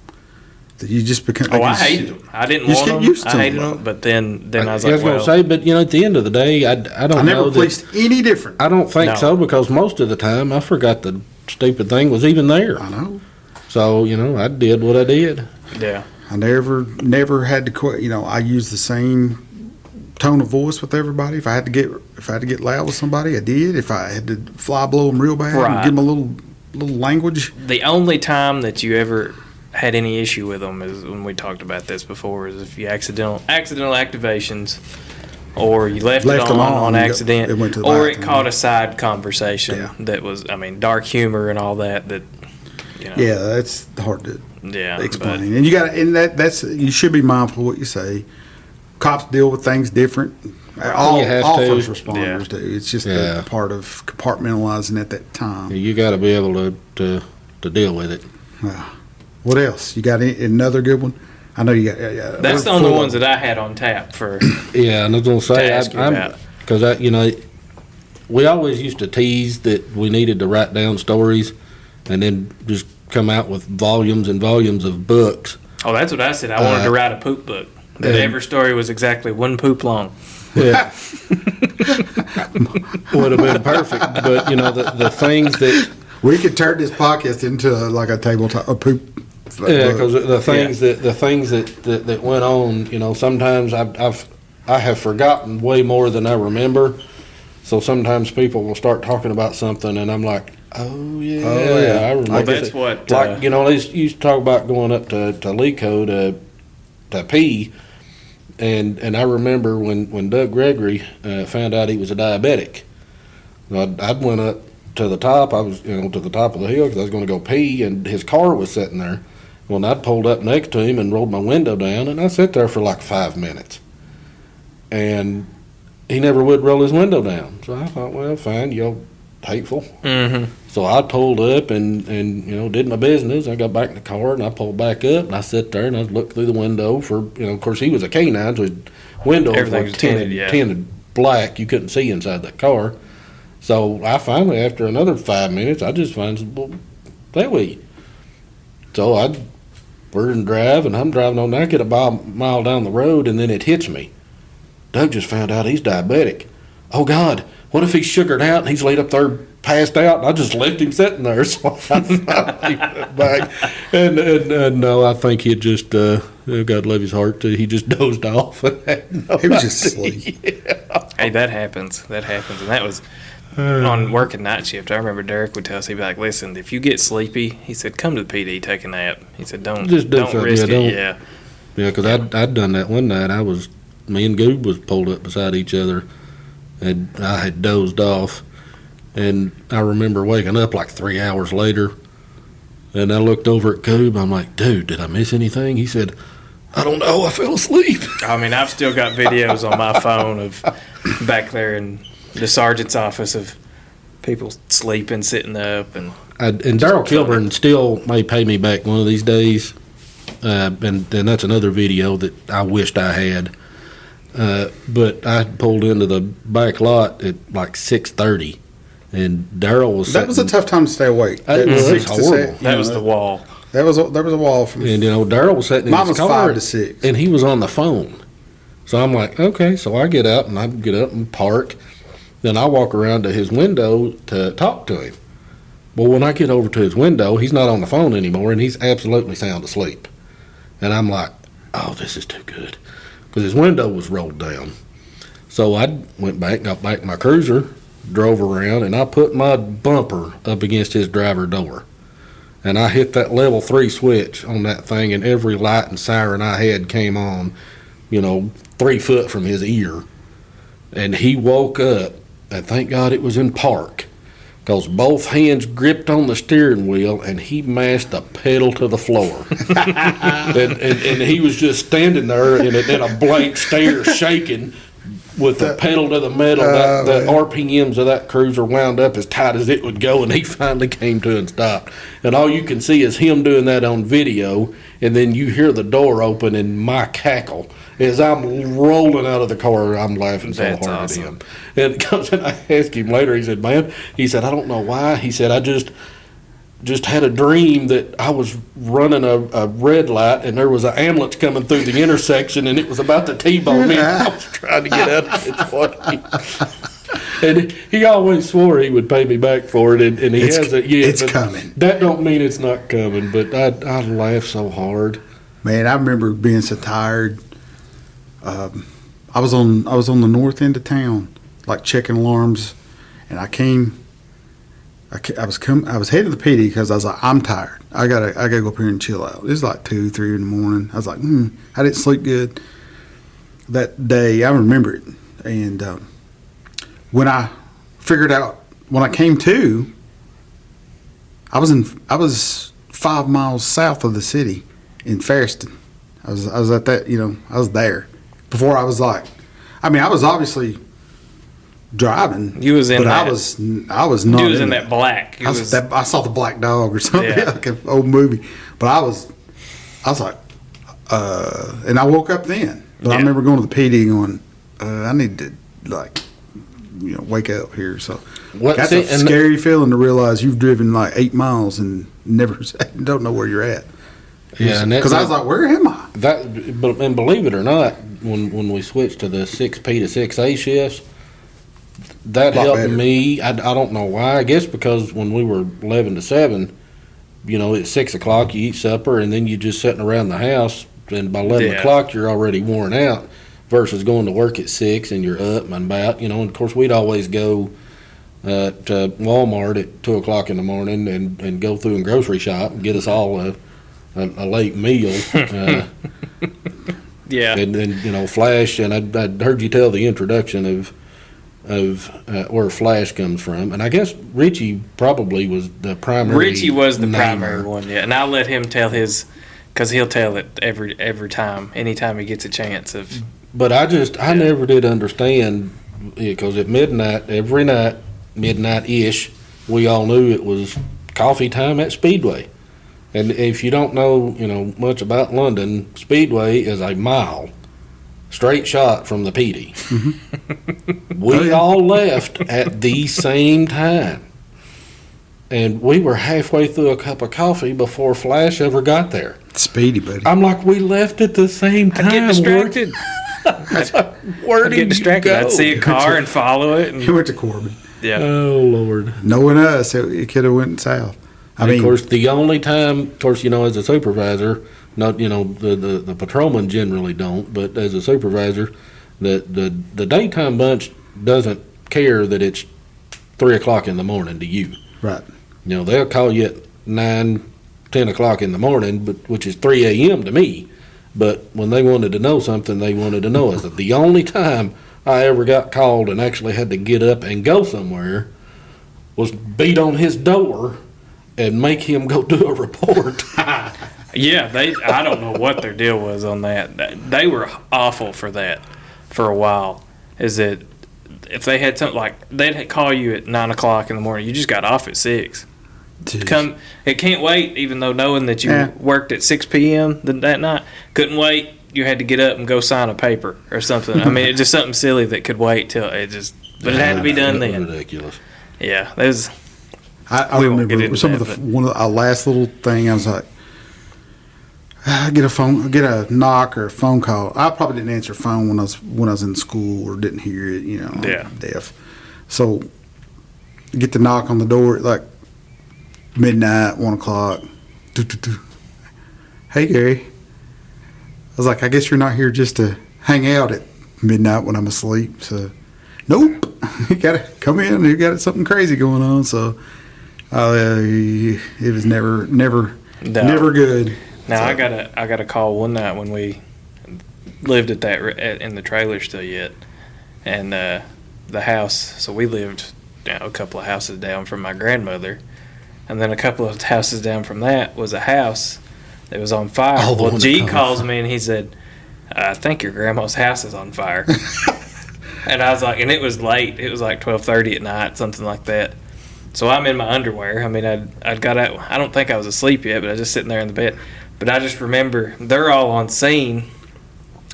that you just become. I hated them. I didn't want them. I hated them, but then I was like, going to say, but at the end of the day, I don't know. I never policed any different. I don't think so, because most of the time I forgot the stupid thing was even there. I know. So I did what I did. Yeah. I never had to quit. I used the same tone of voice with everybody. If I had to get loud with somebody, I did. If I had to fly blow them real bad, and give them a little language. The only time that you ever had any issue with them is when we talked about this before, is if you accidental activations, or you left it on accident, or it caught a side conversation that was, dark humor and all that. Yeah, that's hard to explain. And you got, and that's you should be mindful of what you say. Cops deal with things different. All first responders do. It's just a part of compartmentalizing at that time. You got to be able to deal with it. What else? You got another good one? I know you got. That's the only ones that I had on tap for. Yeah, and I was going to say, because we always used to tease that we needed to write down stories, and then just come out with volumes and volumes of books. Oh, that's what I said. I wanted to write a poop book. That every story was exactly one poop long. Yeah. Would have been perfect. But, the things that... We could turn this podcast into like a tabletop, a poop. Yeah, because the things that went on, sometimes I have forgotten way more than I remember. So sometimes people will start talking about something, and I'm like, Oh yeah, Oh, yeah. I remember. Well, that's what, Like they used to talk about going up to Lico to pee, and I remember when Doug Gregory found out he was a diabetic. I went up to the top. I was to the top of the hill because I was going to go pee, and his car was sitting there. Well, I pulled up next to him and rolled my window down, and I sat there for like 5 minutes, and he never would roll his window down. So I thought, well, fine, y'all hateful. Mm-hmm. So I pulled up and did my business. I got back in the car and I pulled back up and I sat there and I looked through the window for of course he was a canine, so his windows Everything were was tinted, tinted black. You couldn't see inside that car. So I finally, after another 5 minutes, I just find, well, that way. So we're in drive and I'm driving on there. I get a mile down the road and then it hits me. Doug just found out he's diabetic. Oh God, what if he's sugared out and he's laid up there passed out, and I just left him sitting there. So I finally went back, and no, I think he just God love his heart, he just dozed off. He was just asleep. Yeah. Hey, that happens, and that was on working night shift. I remember Derek would tell us, he'd be like, "Listen, if you get sleepy," he said, "come to the PD, take a nap." He said, "Don't risk it." Yeah, because I'd done that one night. Me and Goob was pulled up beside each other, and I had dozed off. And I remember waking up like 3 hours later, and I looked over at Goob. I'm like, dude, did I miss anything? He said, I don't know. I fell asleep. I mean, I've still got videos on my phone of back there in the sergeant's office of people sleeping, sitting up. And Daryl Kilburn still may pay me back one of these days. And that's another video that I wished I had. But I pulled into the back lot at like 6:30. And Daryl was That was a tough time to stay awake. That was horrible. That was the wall. There was a wall from. And Daryl was sitting in Mine his was car, 5 to 6, and he was on the phone. So I'm like, okay. So I get up and park. Then I walk around to his window to talk to him. Well, when I get over to his window, he's not on the phone anymore, and he's absolutely sound asleep. And I'm like, oh, this is too good, because his window was rolled down. So I went back, got back in my cruiser, drove around, and I put my bumper up against his driver door. And I hit that level 3 switch on that thing, and every light and siren I had came on, 3 foot from his ear. And he woke up, and thank God it was in park, because both hands gripped on the steering wheel, and he mashed the pedal to the floor. and he was just standing there in a blank stare, shaking, with the pedal to the metal. The RPMs of that cruiser wound up as tight as it would go, and he finally came to and stopped. And all you can see is him doing that on video, and then you hear the door open and my cackle. As I'm rolling out of the car, I'm laughing so That's hard awesome. at him. And because I asked him later, he said, man, I don't know why. He said, I just had a dream that I was running a red light and there was an ambulance coming through the intersection and it was about to T-bone me. I was trying to get out of its way. And he always swore he would pay me back for it, and he hasn't yet. It's coming. That don't mean it's not coming, but I laugh so hard. Man, I remember being so tired. I was on the north end of town, like checking alarms, and I was headed to the PD because I was like, I'm tired. I gotta go up here and chill out. It was like 2, 3 in the morning. I was like, I didn't sleep good that day. I remember it, and when I figured out, when I came to, I was 5 miles south of the city in Ferriston. I was at that, I was there before I was like, I was obviously driving. You was in but that. I was not. You was in that black. I saw the Black Dog or something, Yeah. like an old movie. But I was like, and I woke up then. But I Yeah. remember going to the PD going, I need to wake up here. So that's a scary feeling to realize you've driven like 8 miles and never don't know where you're at. Yeah, because I was like, where am I? And believe it or not, when we switched to the 6P to 6A shifts, that helped better. me. I don't know why. I guess because when we were 11 to 7, at 6 o'clock you eat supper and then you're just sitting around the house, and by 11 o'clock you're already worn out, versus going to work at 6 and you're up and about. And of course we'd always go to Walmart at 2 o'clock in the morning and go through and grocery shop and get us all a late meal. Yeah. And then, Flash, and I'd heard you tell the introduction of where Flash comes from. And I guess Richie probably was the primary. Richie was the namer. primary one, yeah. And I'll let him tell his, because he'll tell it every time, anytime he gets a chance of. But I never did understand, because at midnight, every night, midnight-ish, we all knew it was coffee time at Speedway. And if you don't know, much about London, Speedway is a mile straight shot from the PD. We all left at the same time. And we were halfway through a cup of coffee before Flash ever got there. Speedy, buddy. I'm like, we left at the same time. I get distracted. Where I did get distracted. you go? I'd see a car and follow it. And, He went to Corbin. yeah. Oh, Lord. Knowing us, it could have went south. I mean, of course, the only time, as a supervisor, not the patrolmen generally don't, but as a supervisor, the daytime bunch doesn't care that it's 3 o'clock in the morning to you. right. They'll call you at 9, 10 o'clock in the morning, which is 3 a.m. to me. But when they wanted to know something, they wanted to know us. The only time I ever got called and actually had to get up and go somewhere was beat on his door and make him go do a report. Yeah, I don't know what their deal was on that. They were awful for that for a while. Is that if they had something like, they'd call you at 9 o'clock in the morning, you just got off at 6. Jeez. It can't wait, even though knowing that you worked at 6 p.m. that night, couldn't wait. You had to get up and go sign a paper or something. I mean, it's just something silly that could wait till but it had to be done then. Ridiculous. Yeah, there's. I We won't get remember into some that, of one of our last little thing. I was like, I get a knock or a phone call. I probably didn't answer phone when I was in school or didn't hear it. Yeah. I'm deaf. So get the knock on the door at like midnight, 1 o'clock. Hey Gary. I was like, I guess you're not here just to hang out at midnight when I'm asleep. So, nope. You gotta come in. You got something crazy going on. So, it was never good. Now So, I got a call one night when we lived in the trailer still yet, and the house. So we lived a couple of houses down from my grandmother, and then a couple of houses down from that was a house that was on fire. Oh, the Well, one G that caught calls fire. me and he said, "I think your grandma's house is on fire." And I was like, and it was late. It was like 12:30 at night, something like that. So I'm in my underwear. I mean, I'd got out. I don't think I was asleep yet, but I was just sitting there in the bed. But I just remember they're all on scene,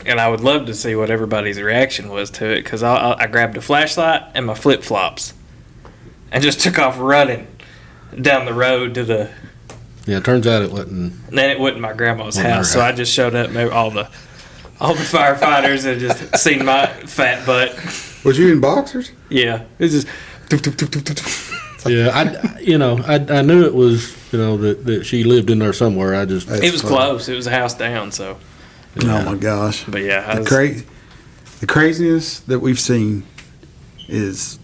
and I would love to see what everybody's reaction was to it, because I grabbed a flashlight and my flip-flops and just took off running down the road to the... Yeah, it turns out it wasn't. Then it wasn't my grandma's Wasn't her house, so I house. just showed up, maybe all the firefighters had just seen my fat butt. was you in boxers? Yeah, it was just... Yeah, I knew it was, that she lived in there somewhere. It was funny. close. It was a house down, so... Oh my gosh! But yeah, The craziness that we've seen it's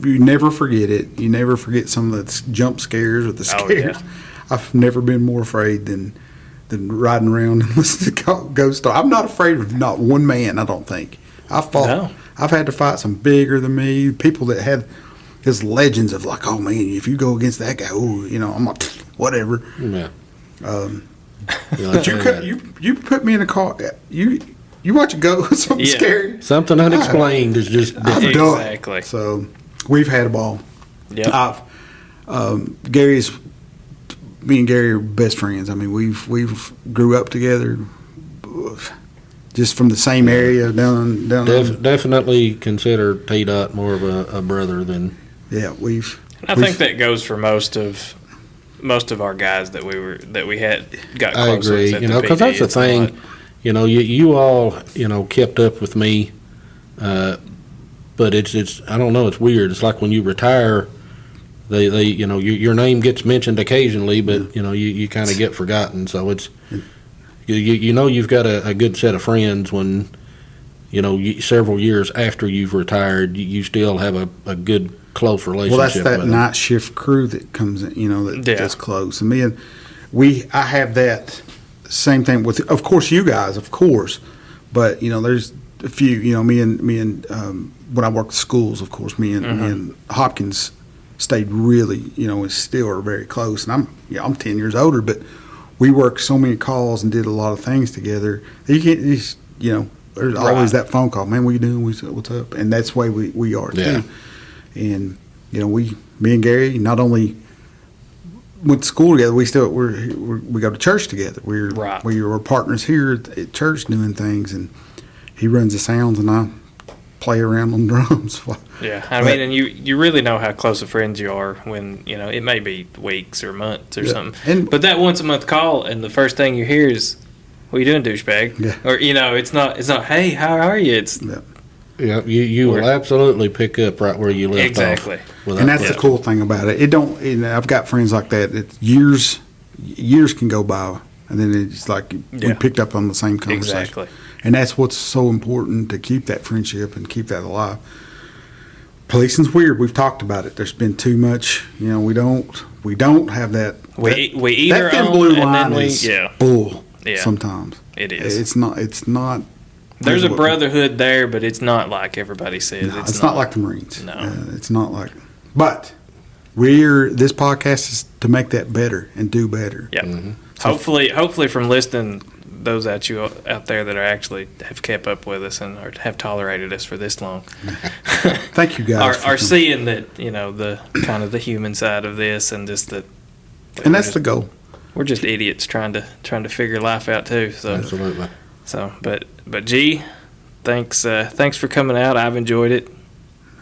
you never forget it. You never forget some of the jump scares or the Oh, scares. yeah. I've never been more afraid than riding around and listening to ghost stories. I'm not afraid of not one man. I don't think I've fought. No. I've had to fight some bigger than me. People that had his legends of like, oh man, if you go against that guy, I'm like, whatever. Yeah. But you put me in a car. You watch it go something Yeah. scary. Something unexplained is just I've different. done it. Exactly. So we've had a ball. Yeah. Me and Gary are best friends. I mean, we've grew up together, just from the same area down. Definitely consider T-Dot more of a brother than. Yeah, I think that goes for most of our guys that we had got I close agree, with. because that's the thing. You all kept up with me, but it's I don't know. It's weird. It's like when you retire. They your name gets mentioned occasionally, but you kind of get forgotten. So it's you've got a good set of friends when several years after you've retired, you still have a good, close relationship. Well, that's that with night shift crew that comes in, that's close. And I have that same thing with, of course, you guys, of course, but there's a few, me and when I worked at schools, of course, me and Hopkins stayed really, and still are very close. And I'm 10 years older, but we worked so many calls and did a lot of things together. You can't, there's always that phone call, man, what you doing? What's up? And that's the way we are too. And me and Gary not only went to school together, we go to church together. We were partners here at church doing things, and he runs the sounds and I play around on drums. Yeah, I mean, and you really know how close of friends you are when it may be weeks or months or something. But that once a month call, and the first thing you hear is, "What are you doing, douchebag?" Yeah. Or it's not, "Hey, how are you?" It's you will absolutely pick up right where you left off. Exactly. And that's the cool thing about it. I've got friends like that. Years can go by, and then it's like we picked up on the same conversation. Exactly. And that's what's so important, to keep that friendship and keep that alive. Policing's weird. We've talked about it. There's been too much. We don't have that. We eat that our thin own, blue and line then is bull. Yeah. Sometimes it is. It's not. There's a brotherhood there, but it's not like everybody says. No, it's not like the Marines. No, it's not like. But this podcast is to make that better and do better. Yeah. Mm-hmm. So hopefully, from listening, those out there that are actually have kept up with us and have tolerated us for this long. Thank you guys. Are seeing that the kind of the human side of this, and just that. And that's the goal. We're just idiots trying to figure life out too. So absolutely. So, but G, thanks for coming out. I've enjoyed it.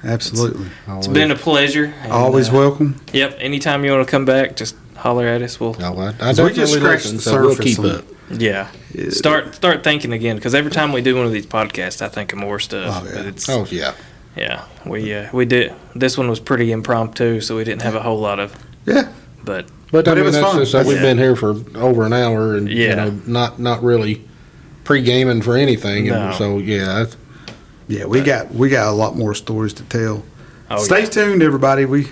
Absolutely. It's been a pleasure. And, always welcome. Yep. Anytime you want to come back, just holler at us. I just scratched the surface. We'll keep up. Yeah. Start thinking again, because every time we do one of these podcasts, I think of more stuff. Oh yeah. Yeah. We did. This one was pretty impromptu, so we didn't have a whole lot of. Yeah. But I mean, that's fun. Just, we've been here for over an hour, and not really pre-gaming for anything. No. And so we got a lot more stories to tell. Stay tuned, everybody. We'll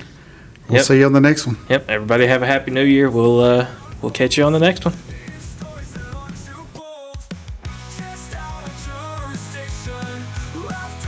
see you on the next one. Yep. Everybody have a happy New Year. We'll catch you on the next one. Just out of jurisdiction, left